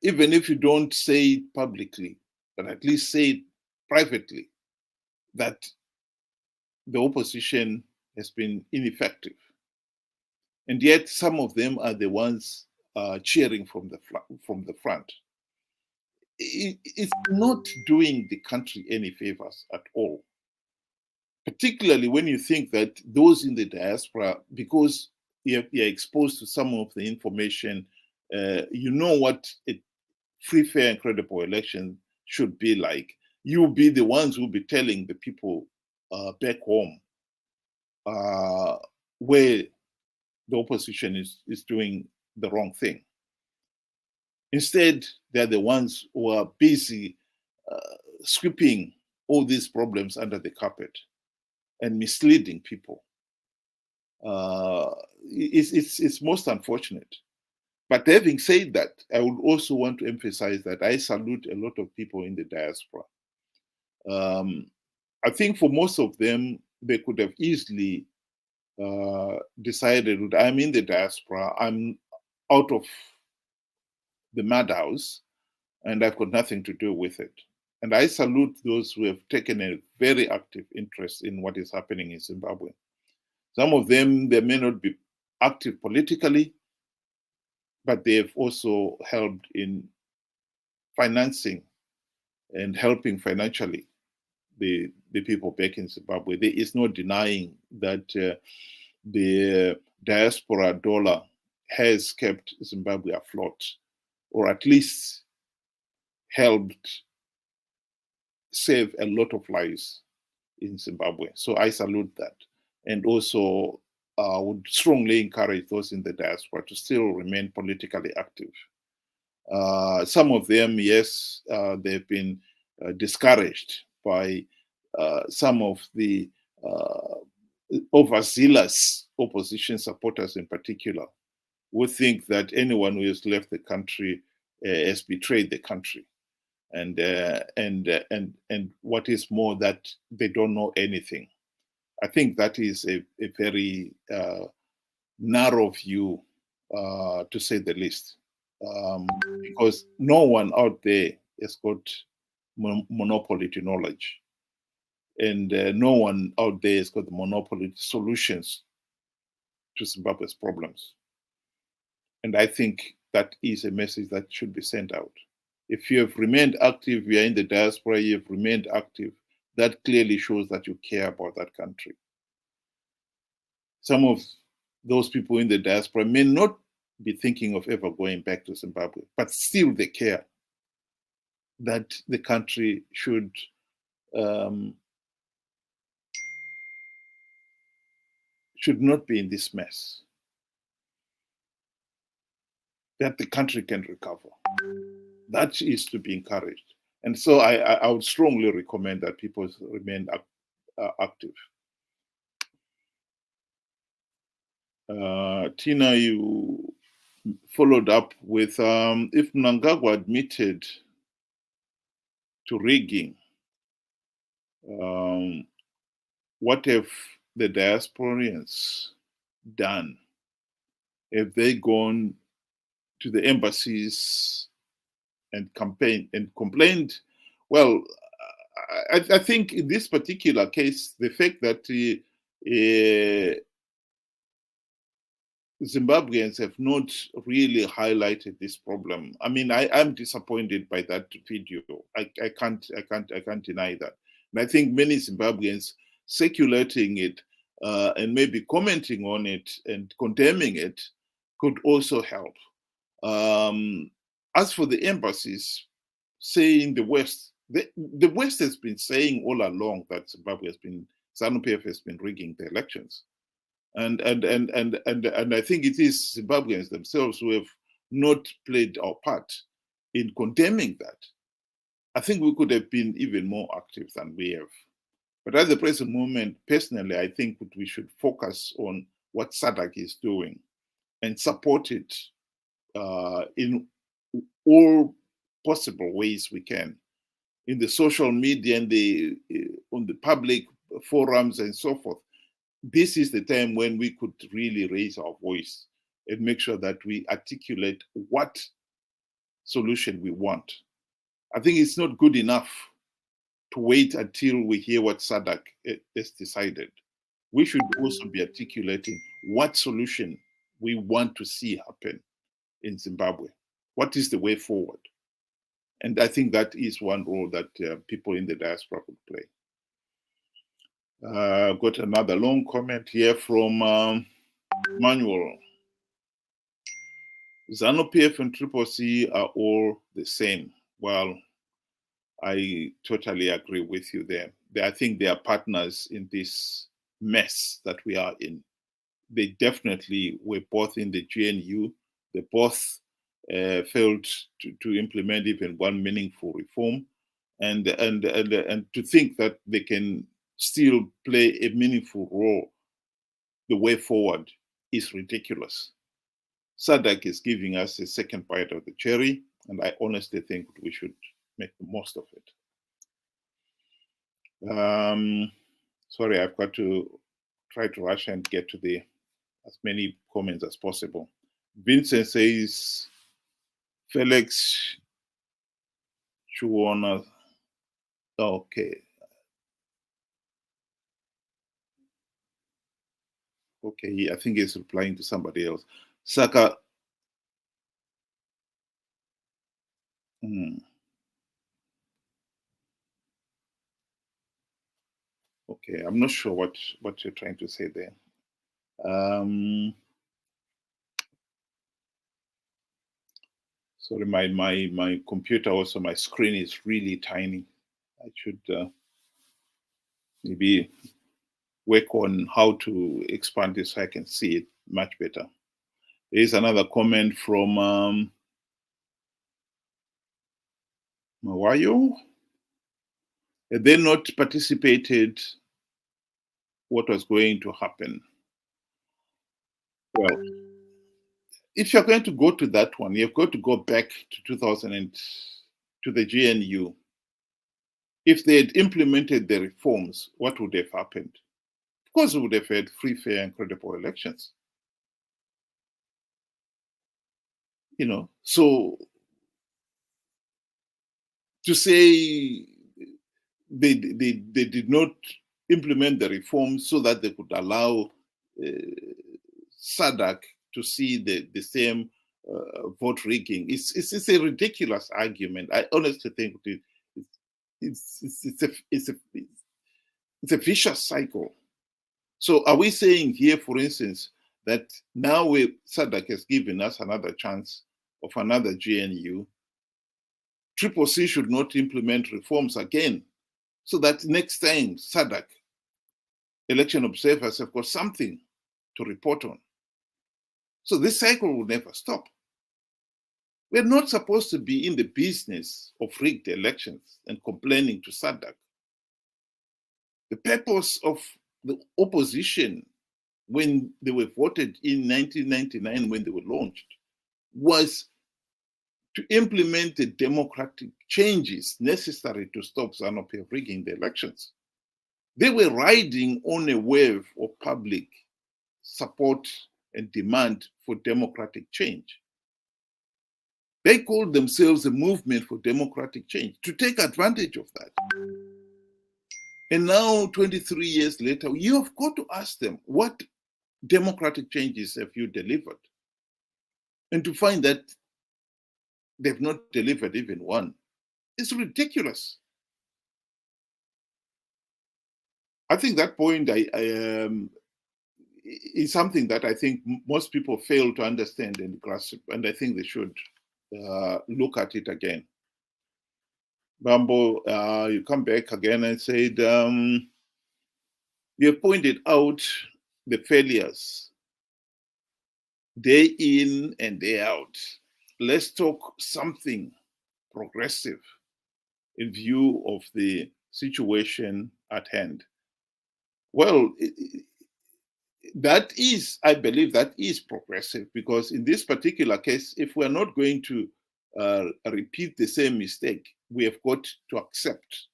even if you don't say it publicly, but at least say it privately, that the opposition has been ineffective. And yet some of them are the ones cheering from the front. It's not doing the country any favors at all. Particularly when you think that those in the diaspora, because you're exposed to some of the information, you know what a free, fair, and credible election should be like. You'll be the ones who'll be telling the people back home where the opposition is doing the wrong thing. Instead, they're the ones who are busy sweeping all these problems under the carpet and misleading people. It's most unfortunate. But having said that, I would also want to emphasize that I salute a lot of people in the diaspora. I think for most of them, they could have easily decided, I'm in the diaspora, I'm out of the madhouse, and I've got nothing to do with it. And I salute those who have taken a very active interest in what is happening in Zimbabwe. Some of them, they may not be active politically, but they have also helped in financing and helping financially the people back in Zimbabwe. There is no denying that the diaspora dollar has kept Zimbabwe afloat, or at least helped save a lot of lives in Zimbabwe. So I salute that. And also would strongly encourage those in the diaspora to still remain politically active. Some of them, yes, they've been discouraged by some of the overzealous opposition supporters in particular, who think that anyone who has left the country has betrayed the country, and what is more, that they don't know anything. I think that is a very narrow view, to say the least, because no one out there has got monopoly to knowledge, and no one out there has got the monopoly to solutions to Zimbabwe's problems. And I think that is a message that should be sent out. If you have remained active, you are in the diaspora, you have remained active, that clearly shows that you care about that country. Some of those people in the diaspora may not be thinking of ever going back to Zimbabwe, but still they care that the country should not be in this mess, that the country can recover. That is to be encouraged. And so I would strongly recommend that people remain active. Tina, you followed up with, if Mnangagwa admitted to rigging, what have the diasporians done? Have they gone to the embassies and campaigned and complained? Well, I think in this particular case, the fact that Zimbabweans have not really highlighted this problem. I mean, I'm disappointed by that video. I can't deny that. And I think many Zimbabweans circulating it and maybe commenting on it and condemning it could also help. As for the embassies, saying the West, the West has been saying all along that Zimbabwe has been, ZANU PF has been rigging the elections. And I think it is Zimbabweans themselves who have not played our part in condemning that. I think we could have been even more active than we have. But at the present moment, personally, I think we should focus on what SADC is doing and support it in all possible ways we can, in the social media and on the public forums and so forth. This is the time when we could really raise our voice and make sure that we articulate what solution we want. I think it's not good enough to wait until we hear what SADC has decided. We should also be articulating what solution we want to see happen in Zimbabwe. What is the way forward? And I think that is one role that people in the diaspora could play. Got another long comment here from Manuel. ZANU PF and CCC are all the same. Well, I totally agree with you there. I think they are partners in this mess that we are in. They definitely were both in the GNU. They both failed to implement even one meaningful reform, and to think that they can still play a meaningful role the way forward is ridiculous. SADC is giving us a second bite of the cherry, and I honestly think we should make the most of it. Sorry, I've got to try to rush and get to as many comments as possible. Vincent says, Felix Chuona, okay. Okay, I think he's replying to somebody else. Saka. Okay, I'm not sure what you're trying to say there. Sorry, my computer, also my screen is really tiny. I should maybe work on how to expand this so I can see it much better. There is another comment from Mawayo. They not participated. What was going to happen? Well, if you're going to go to that one, you've got to go back to 2000 and to the GNU. If they had implemented the reforms, what would have happened? Of course, we would have had free, fair, and credible elections. You know, so to say they did not implement the reforms so that they could allow SADC to see the same vote rigging, it's a ridiculous argument. I honestly think it's a vicious cycle. So are we saying here, for instance, that now SADC has given us another chance of another GNU, CCC should not implement reforms again, so that next time SADC election observers have got something to report on? So this cycle will never stop. We're not supposed to be in the business of rigged elections and complaining to SADC. The purpose of the opposition when they were voted in 1999, when they were launched, was to implement the democratic changes necessary to stop ZANU PF rigging the elections. They were riding on a wave of public support and demand for democratic change. They called themselves a movement for democratic change, to take advantage of that. And now, 23 years later, you have got to ask them, what democratic changes have you delivered? And to find that they've not delivered even one, it's ridiculous. I think that point is something that I think most people fail to understand and grasp, and I think they should look at it again. Bambo, you come back again and said, you have pointed out the failures day in and day out. Let's talk something progressive in view of the situation at hand. Well, that is, I believe that is progressive, because in this particular case, if we're not going to repeat the same mistake, we have got to accept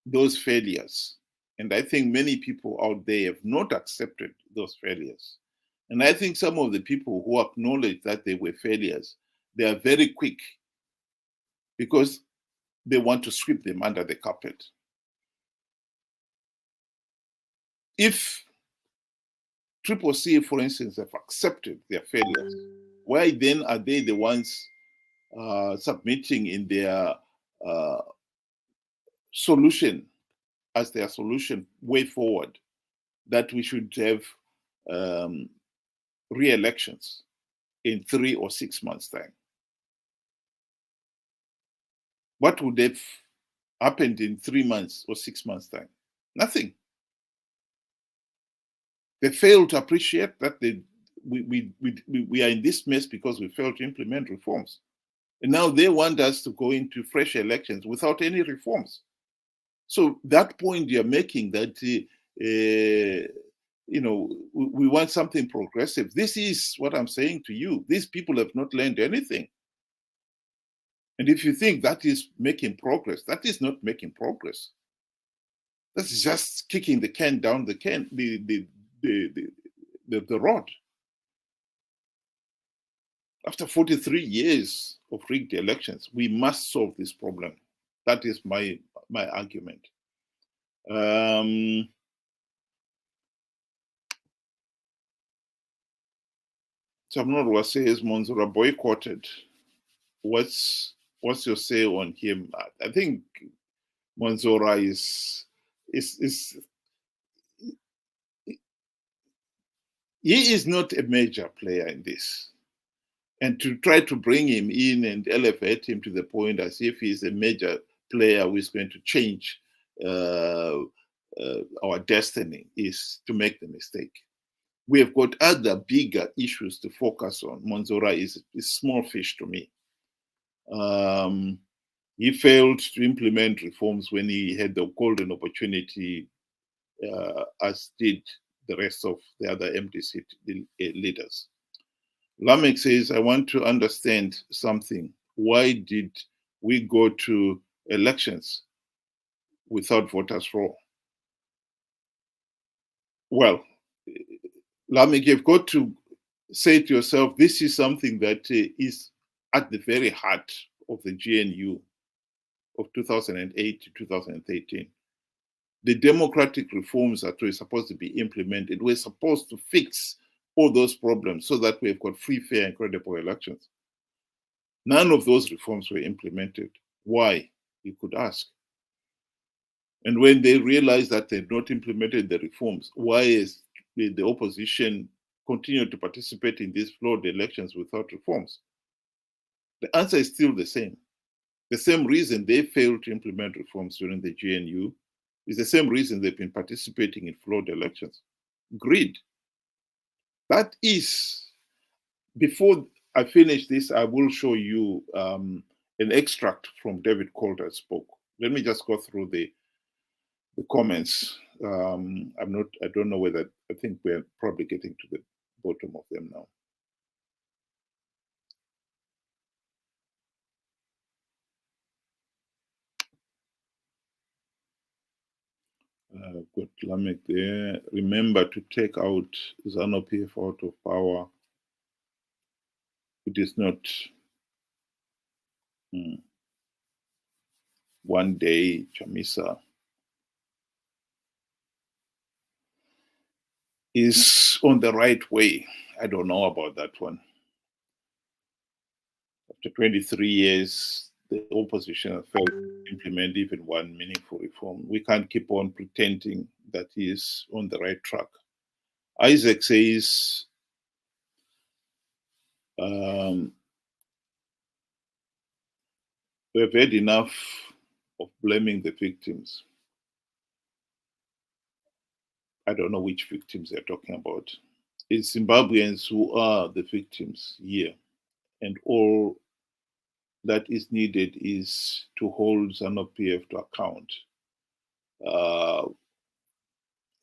those failures. And I think many people out there have not accepted those failures. And I think some of the people who acknowledge that they were failures, they are very quick because they want to sweep them under the carpet. If CCC, for instance, have accepted their failures, why then are they the ones submitting in their solution, as their solution way forward, that we should have re-elections in 3 or 6 months' time? What would have happened in 3 months or 6 months' time? Nothing. They fail to appreciate that we are in this mess because we failed to implement reforms. And now they want us to go into fresh elections without any reforms. So that point you're making, that you know, we want something progressive. This is what I'm saying to you. These people have not learned anything. And if you think that is making progress, that is not making progress. That's just kicking the can down the road. After 43 years of rigged elections, we must solve this problem. That is my argument. Samnor says Monzora boycotted. What's your say on him? I think Monzora is he is not a major player in this. And to try to bring him in and elevate him to the point as if he's a major player who is going to change our destiny is to make the mistake. We have got other bigger issues to focus on. Monzora is small fish to me. He failed to implement reforms when he had the golden opportunity, as did the rest of the other MDC leaders. Lamek says, I want to understand something. Why did we go to elections without voters' roll? Well, Lamek, you've got to say to yourself, this is something that is at the very heart of the GNU of 2008 to 2013. The democratic reforms that were supposed to be implemented were supposed to fix all those problems so that we've got free, fair, and credible elections. None of those reforms were implemented. Why? You could ask. And when they realized that they'd not implemented the reforms, why is the opposition continued to participate in these flawed elections without reforms? The answer is still the same. The same reason they failed to implement reforms during the GNU is the same reason they've been participating in flawed elections. Greed. That is, before I finish this, I will show you an extract from David Coulter's book. Let me just go through the comments. I don't know whether, I think we're probably getting to the bottom of them now. Got Lamek there. Remember to take out ZANU PF out of power. It is not one day, Chamisa is on the right way. I don't know about that one. After 23 years, the opposition has failed to implement even one meaningful reform. We can't keep on pretending that he is on the right track. Isaac says, we've had enough of blaming the victims. I don't know which victims they're talking about. It's Zimbabweans who are the victims here. And all that is needed is to hold ZANU PF to account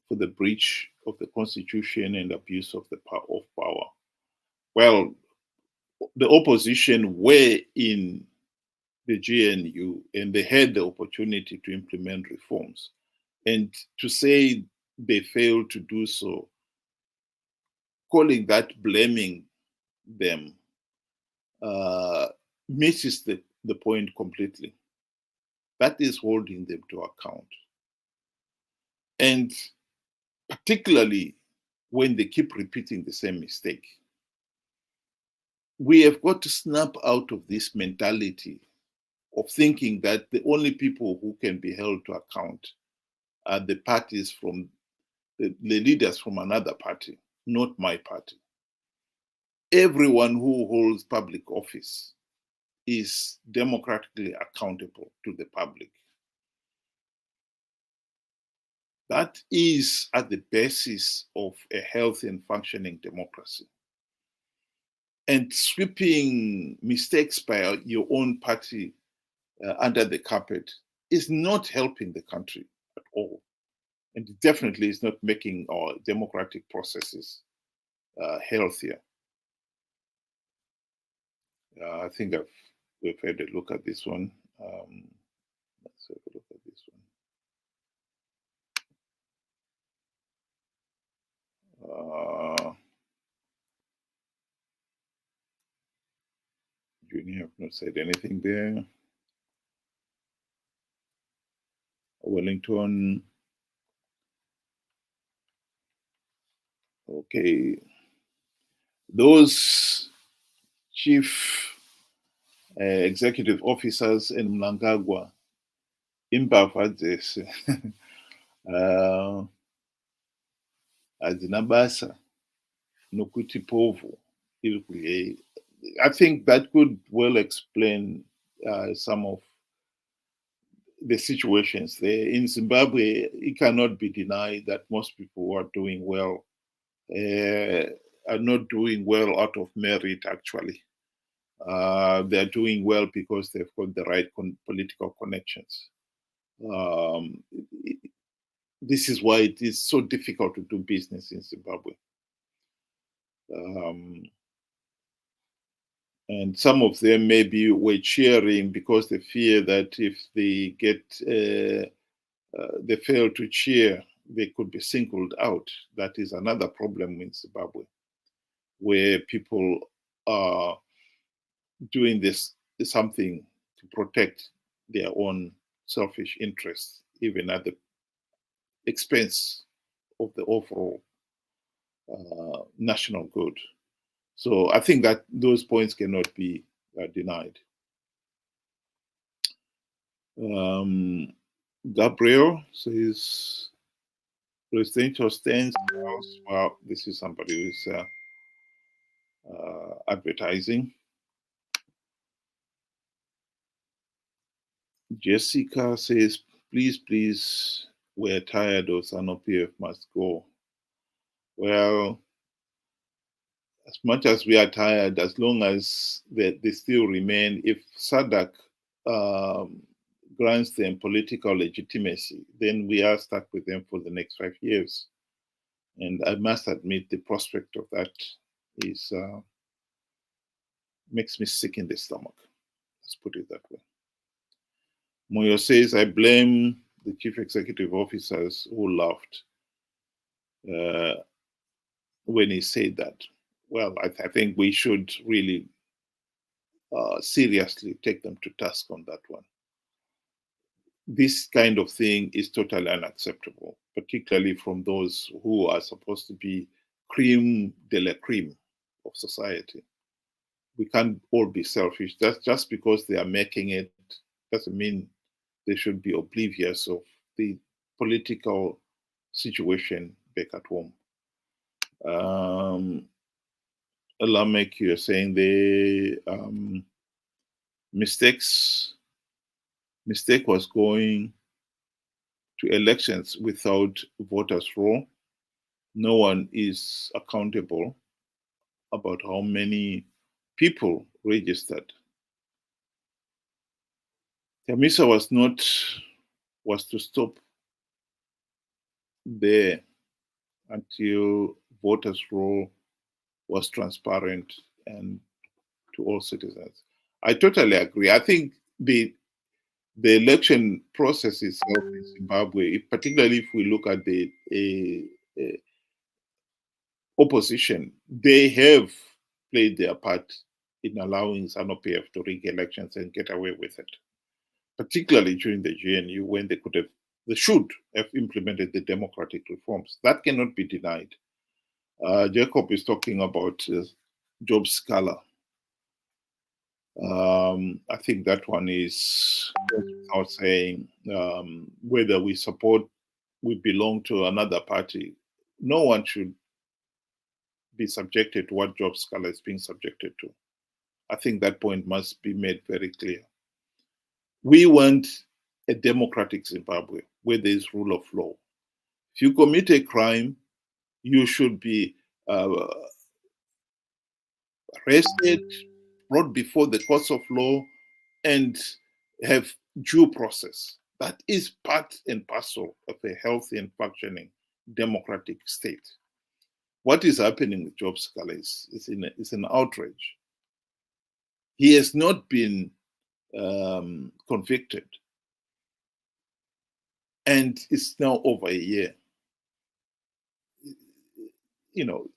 for the breach of the constitution and abuse of the power. Well, the opposition were in the GNU and they had the opportunity to implement reforms. And to say they failed to do so, calling that blaming them, misses the point completely. That is holding them to account. And particularly when they keep repeating the same mistake. We have got to snap out of this mentality of thinking that the only people who can be held to account are the parties from the leaders from another party, not my party. Everyone who holds public office is democratically accountable to the public. That is at the basis of a healthy and functioning democracy. And sweeping mistakes by your own party under the carpet is not helping the country at all. And it definitely is not making our democratic processes healthier. I think we've had a look at this one. Let's have a look at this one. Junior have not said anything there. Wellington. Okay. Those chief executive officers in Mnangagwa, imbavadzese adzinabasa nokuti povo. I think that could well explain some of the situations there. In Zimbabwe, it cannot be denied that most people who are doing well are not doing well out of merit, actually. They're doing well because they've got the right political connections. This is why it is so difficult to do business in Zimbabwe. And some of them maybe were cheering because they fear that if they get, they fail to cheer, they could be singled out. That is another problem in Zimbabwe, where people are doing this something to protect their own selfish interests, even at the expense of the overall national good. So I think that those points cannot be denied. Gabriel says, presidential stance. Well, this is somebody who's advertising. Jessica says, please, we're tired of ZANU PF must go. Well, as much as we are tired, as long as they still remain, if SADC grants them political legitimacy, then we are stuck with them for the next 5 years. And I must admit, the prospect of that is makes me sick in the stomach. Let's put it that way. Moyo says, I blame the chief executive officers who laughed when he said that. Well, I think we should really seriously take them to task on that one. This kind of thing is totally unacceptable, particularly from those who are supposed to be cream de la cream of society. We can't all be selfish. That's just because they are making it doesn't mean they should be oblivious of the political situation back at home. Lamek, you're saying the mistake was going to elections without voters' roll. No one is accountable about how many people registered. Chamisa was to stop there until voters' roll was transparent and to all citizens. I totally agree. I think the election process itself in Zimbabwe, particularly if we look at the opposition, they have played their part in allowing ZANU PF to rig elections and get away with it, particularly during the GNU when they should have implemented the democratic reforms. That cannot be denied. Jacob is talking about job scholar. I think that one is without saying whether we belong to another party. No one should be subjected to what job scholar is being subjected to. I think that point must be made very clear. We want a democratic Zimbabwe where there is rule of law. If you commit a crime, you should be arrested, brought before the courts of law, and have due process. That is part and parcel of a healthy and functioning democratic state. What is happening with Job Scholar is an outrage. He has not been convicted, and it's now over a year. You know,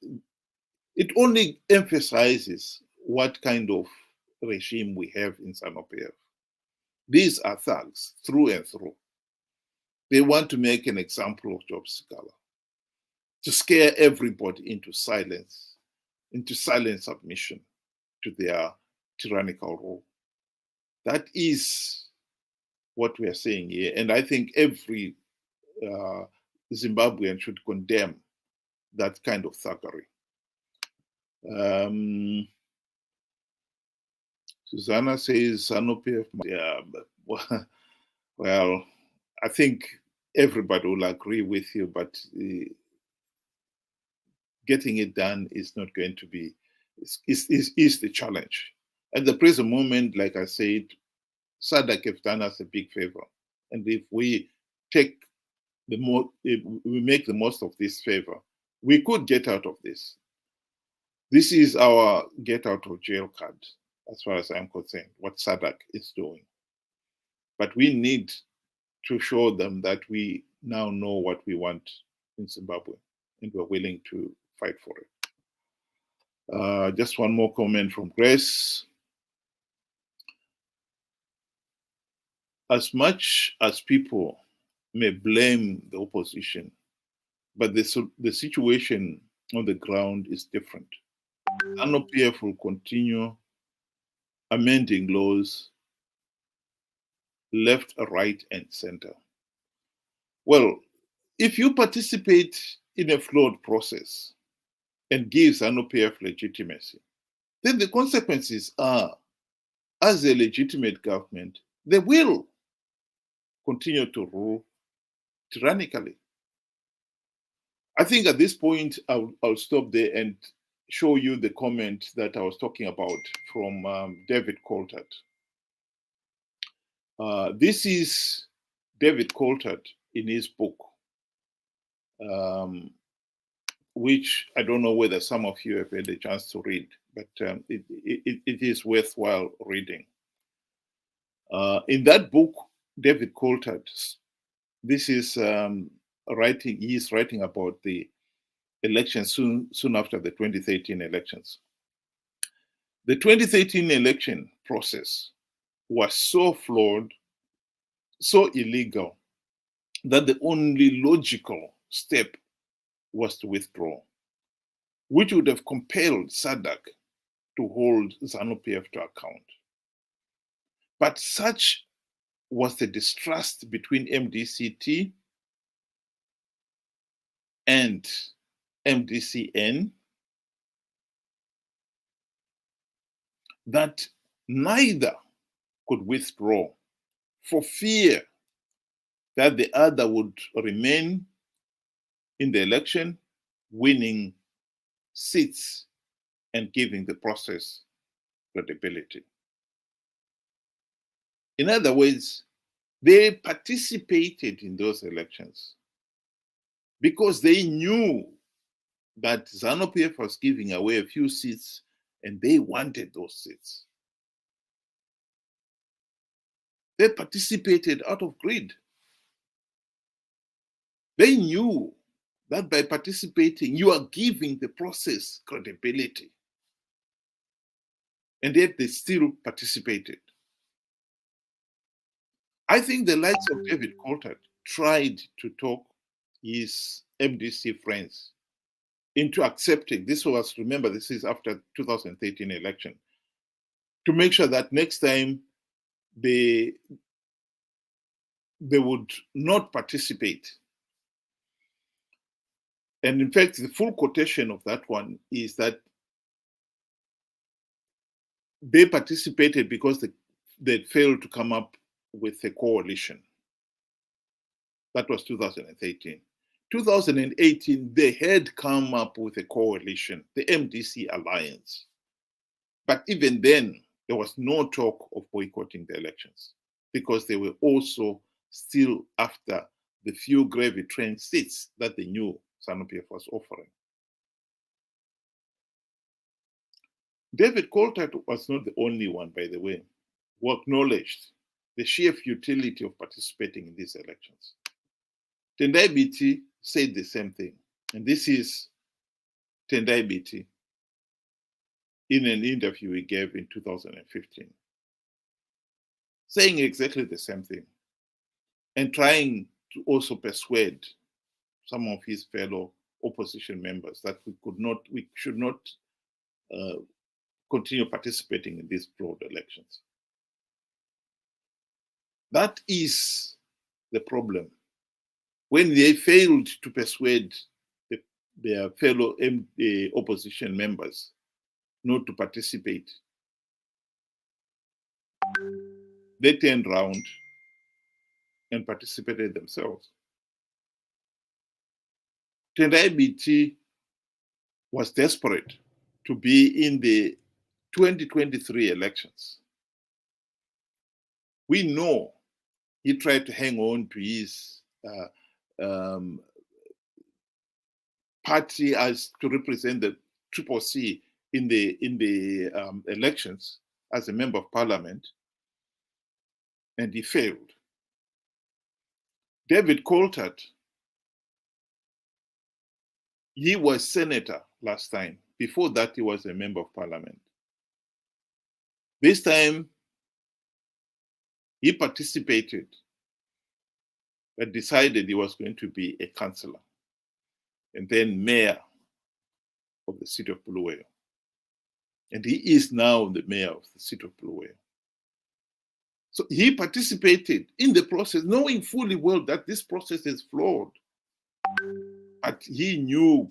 it only emphasizes what kind of regime we have in ZANU PF. These are thugs through and through. They want to make an example of Job Scholar, to scare everybody into silent submission to their tyrannical rule. That is what we are saying here. And I think every Zimbabwean should condemn that kind of thuggery. Susanna says ZANU PF. Yeah, but, well, I think everybody will agree with you, but getting it done is not going to be, is the challenge. At the present moment, like I said, SADC have done us a big favor. And if we make the most of this favor, we could get out of this. This is our get out of jail card. as far as I'm concerned, what SADC is doing. But we need to show them that we now know what we want in Zimbabwe, and we're willing to fight for it. Just one more comment from Grace. As much as people may blame the opposition, but the situation on the ground is different. ZANU PF will continue amending laws left, right, and center. Well, if you participate in a flawed process and give ZANU PF legitimacy, then the consequences are, as a legitimate government, they will continue to rule tyrannically. I think at this point, I'll stop there and show you the comment that I was talking about from David Coulthard. This is David Coulthard in his book, which I don't know whether some of you have had a chance to read, but it is worthwhile reading. In that book, David Coulthard, this is he is writing about the election soon after the 2013 elections. The 2013 election process was so flawed, so illegal, that the only logical step was to withdraw, which would have compelled SADC to hold ZANU PF to account. But such was the distrust between MDCT and MDCN that neither could withdraw for fear that the other would remain in the election, winning seats and giving the process credibility. In other words, they participated in those elections because they knew that ZANU PF was giving away a few seats and they wanted those seats. They participated out of greed. They knew that by participating, you are giving the process credibility. And yet they still participated. I think the likes of David Coulthard tried to talk his MDC friends into accepting, remember, this is after 2013 election, to make sure that next time they would not participate. And in fact, the full quotation of that one is that they participated because they failed to come up with a coalition. That was 2013. 2018, they had come up with a coalition, the MDC Alliance. But even then, there was no talk of boycotting the elections because they were also still after the few gravy train seats that they knew ZANU PF was offering. David Coulthard was not the only one, by the way, who acknowledged the sheer futility of participating in these elections. Tendai Biti said the same thing. And this is Tendai Biti in an interview he gave in 2015, saying exactly the same thing and trying to also persuade some of his fellow opposition members that we should not continue participating in these flawed elections. That is the problem. When they failed to persuade their fellow opposition members not to participate, they turned around and participated themselves. Tendai Biti was desperate to be in the 2023 elections. We know he tried to hang on to his party as to represent the CCC in the elections as a member of parliament, and he failed. David Coulthard, he was senator last time. Before that, he was a member of parliament. This time, he participated, but decided he was going to be a councillor and then mayor of the city of Bulawayo. And he is now the mayor of the city of Bulawayo. So he participated in the process, knowing fully well that this process is flawed. But he knew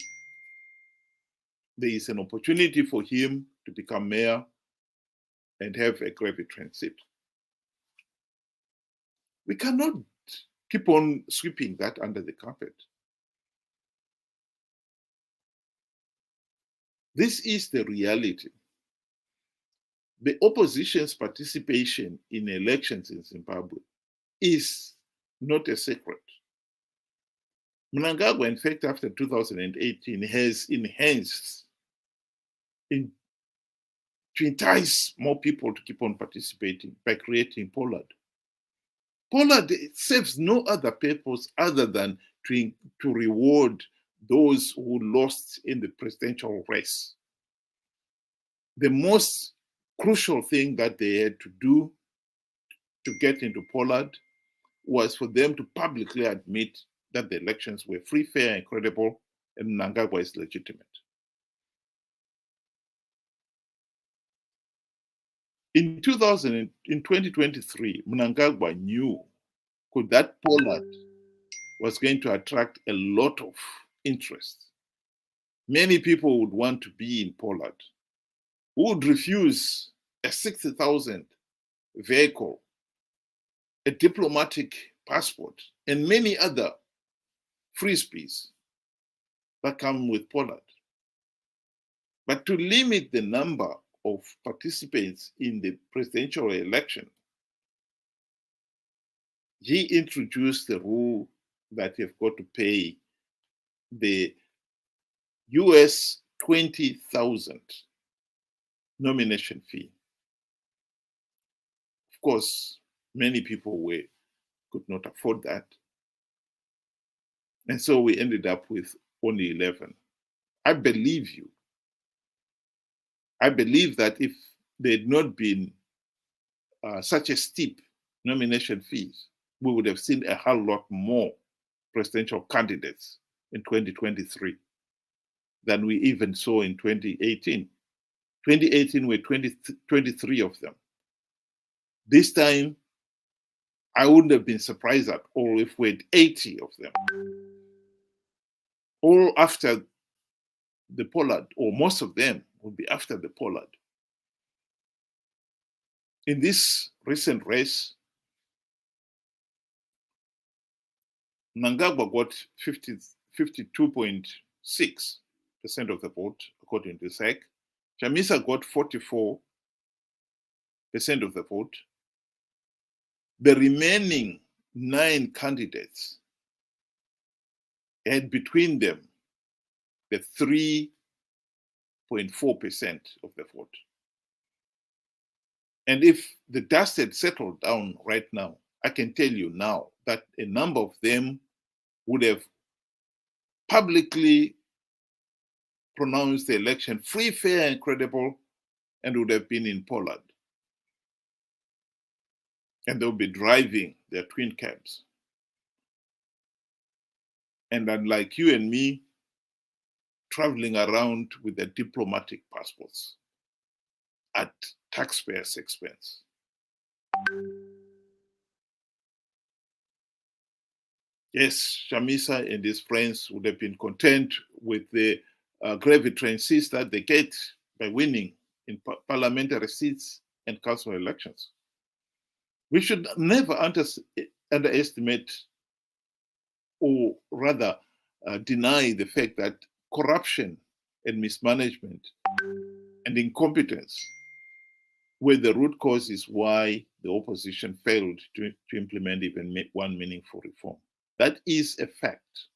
there is an opportunity for him to become mayor and have a gravy transit. We cannot keep on sweeping that under the carpet. This is the reality. The opposition's participation in elections in Zimbabwe is not a secret. Mnangagwa, in fact, after 2018, has enhanced to entice more people to keep on participating by creating Pollard. Pollard serves no other purpose other than to reward those who lost in the presidential race. The most crucial thing that they had to do to get into Pollard was for them to publicly admit that the elections were free, fair, and credible, and Mnangagwa is legitimate. In 2023, Mnangagwa knew that Pollard was going to attract a lot of interest. Many people would want to be in Pollard, who would refuse a 60,000 vehicle, a diplomatic passport, and many other frisbees that come with Pollard. But to limit the number of participants in the presidential election, he introduced the rule that you've got to pay the US 20,000 nomination fee. Of course, many people could not afford that. And so we ended up with only 11. I believe you. I believe that if there had not been such a steep nomination fees, we would have seen a whole lot more presidential candidates in 2023 than we even saw in 2018. 2018 were 23 of them. This time, I wouldn't have been surprised at all if we had 80 of them. All after the Pollard, or most of them would be after the Pollard. In this recent race, Mnangagwa got 52.6% of the vote, according to ZEC. Chamisa got 44% of the vote. The remaining 9 candidates had between them the 3.4% of the vote. And if the dust had settled down right now, I can tell you now that a number of them would have publicly pronounced the election free, fair, and credible, and would have been in Pollard. And they would be driving their twin cabs. And unlike you and me, traveling around with their diplomatic passports at taxpayers' expense. Yes, Chamisa and his friends would have been content with the gravy train seats that they get by winning in parliamentary seats and council elections. We should never underestimate, or rather deny the fact that corruption and mismanagement and incompetence were the root causes why the opposition failed to implement even one meaningful reform. That is a fact.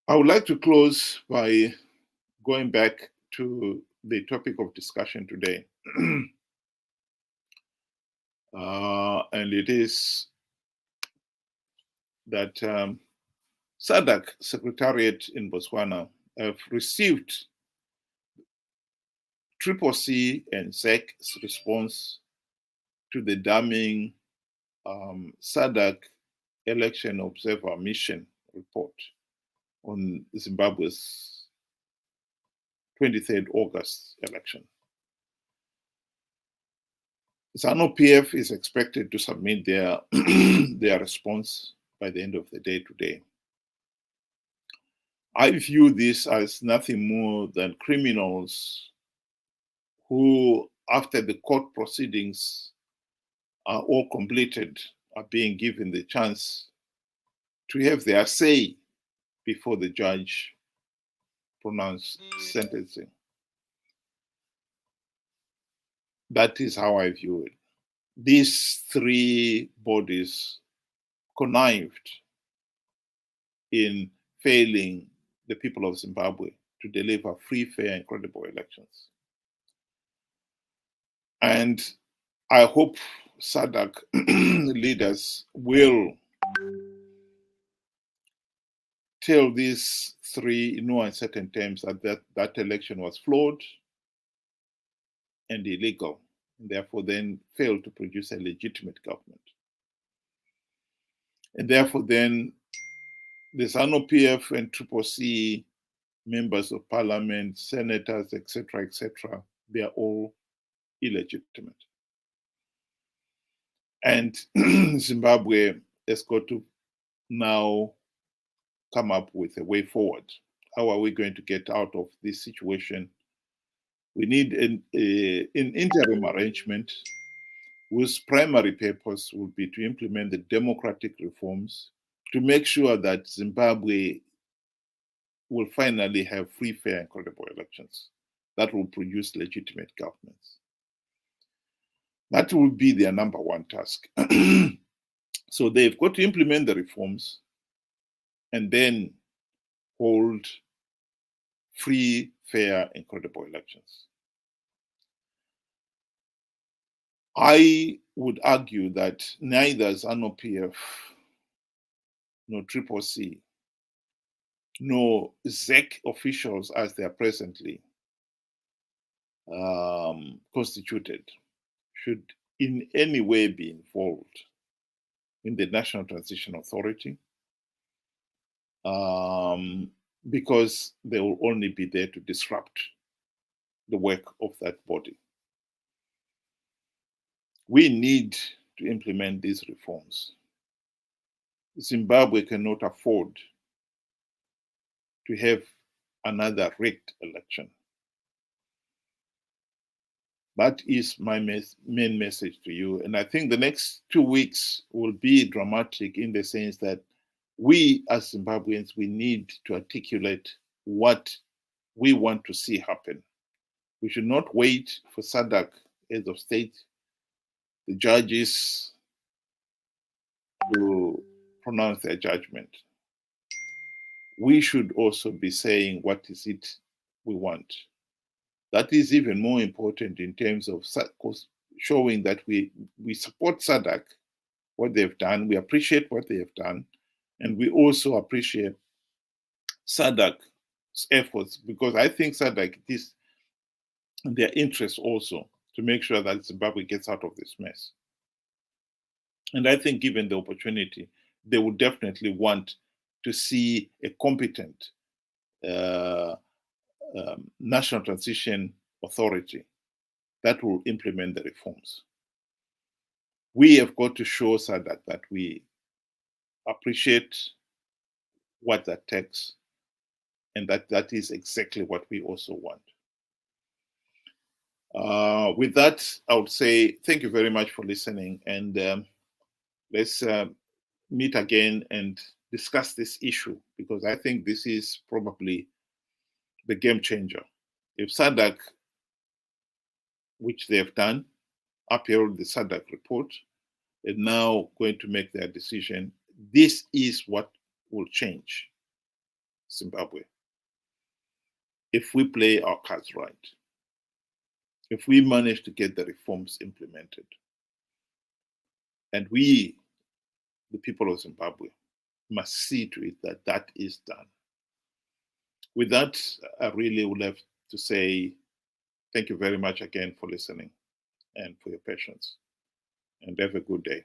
I would like to close by going back to the topic of discussion today. And it is that SADC Secretariat in Botswana have received ZEC and ZEC's response to the damning SADC Election Observer Mission report on Zimbabwe's 23rd August election. ZANU PF is expected to submit their, their response by the end of the day today. I view this as nothing more than criminals who, after the court proceedings are all completed, are being given the chance to have their say before the judge pronounces sentencing. That is how I view it. These three bodies connived in failing the people of Zimbabwe to deliver free, fair, and credible elections. And I hope SADC leaders will tell these three in no uncertain terms that election was flawed and illegal, and therefore then failed to produce a legitimate government. And therefore then the ZANU PF and ZEC members of parliament, senators, etc., they are all illegitimate. And Zimbabwe has got to now come up with a way forward. How are we going to get out of this situation? We need an interim arrangement whose primary purpose will be to implement the democratic reforms to make sure that Zimbabwe will finally have free, fair, and credible elections that will produce legitimate governments. That will be their number one task. So they've got to implement the reforms and then hold free, fair, and credible elections. I would argue that neither ZANU PF, nor ZEC, nor ZEC officials as they are presently constituted should in any way be involved in the National Transition Authority, because they will only be there to disrupt the work of that body. We need to implement these reforms. Zimbabwe cannot afford to have another rigged election. That is my main message to you. And I think the next 2 weeks will be dramatic in the sense that we as Zimbabweans, we need to articulate what we want to see happen. We should not wait for SADC heads of state, the judges, to pronounce their judgment. We should also be saying what is it we want. That is even more important in terms of showing that we support SADC, what they've done, we appreciate what they have done, and we also appreciate SADC's efforts, because I think SADC, it is in their interest also to make sure that Zimbabwe gets out of this mess. And I think given the opportunity, they would definitely want to see a competent National Transition Authority that will implement the reforms. We have got to show SADC that we appreciate what that takes, and that is exactly what we also want. With that, I would say thank you very much for listening, and let's meet again and discuss this issue, because I think this is probably the game changer. If SADC, which they have done, upheld the SADC report, and now going to make their decision, this is what will change Zimbabwe if we play our cards right. if we manage to get the reforms implemented, and we, the people of Zimbabwe, must see to it that that is done. With that, I really would have to say thank you very much again for listening and for your patience, and have a good day.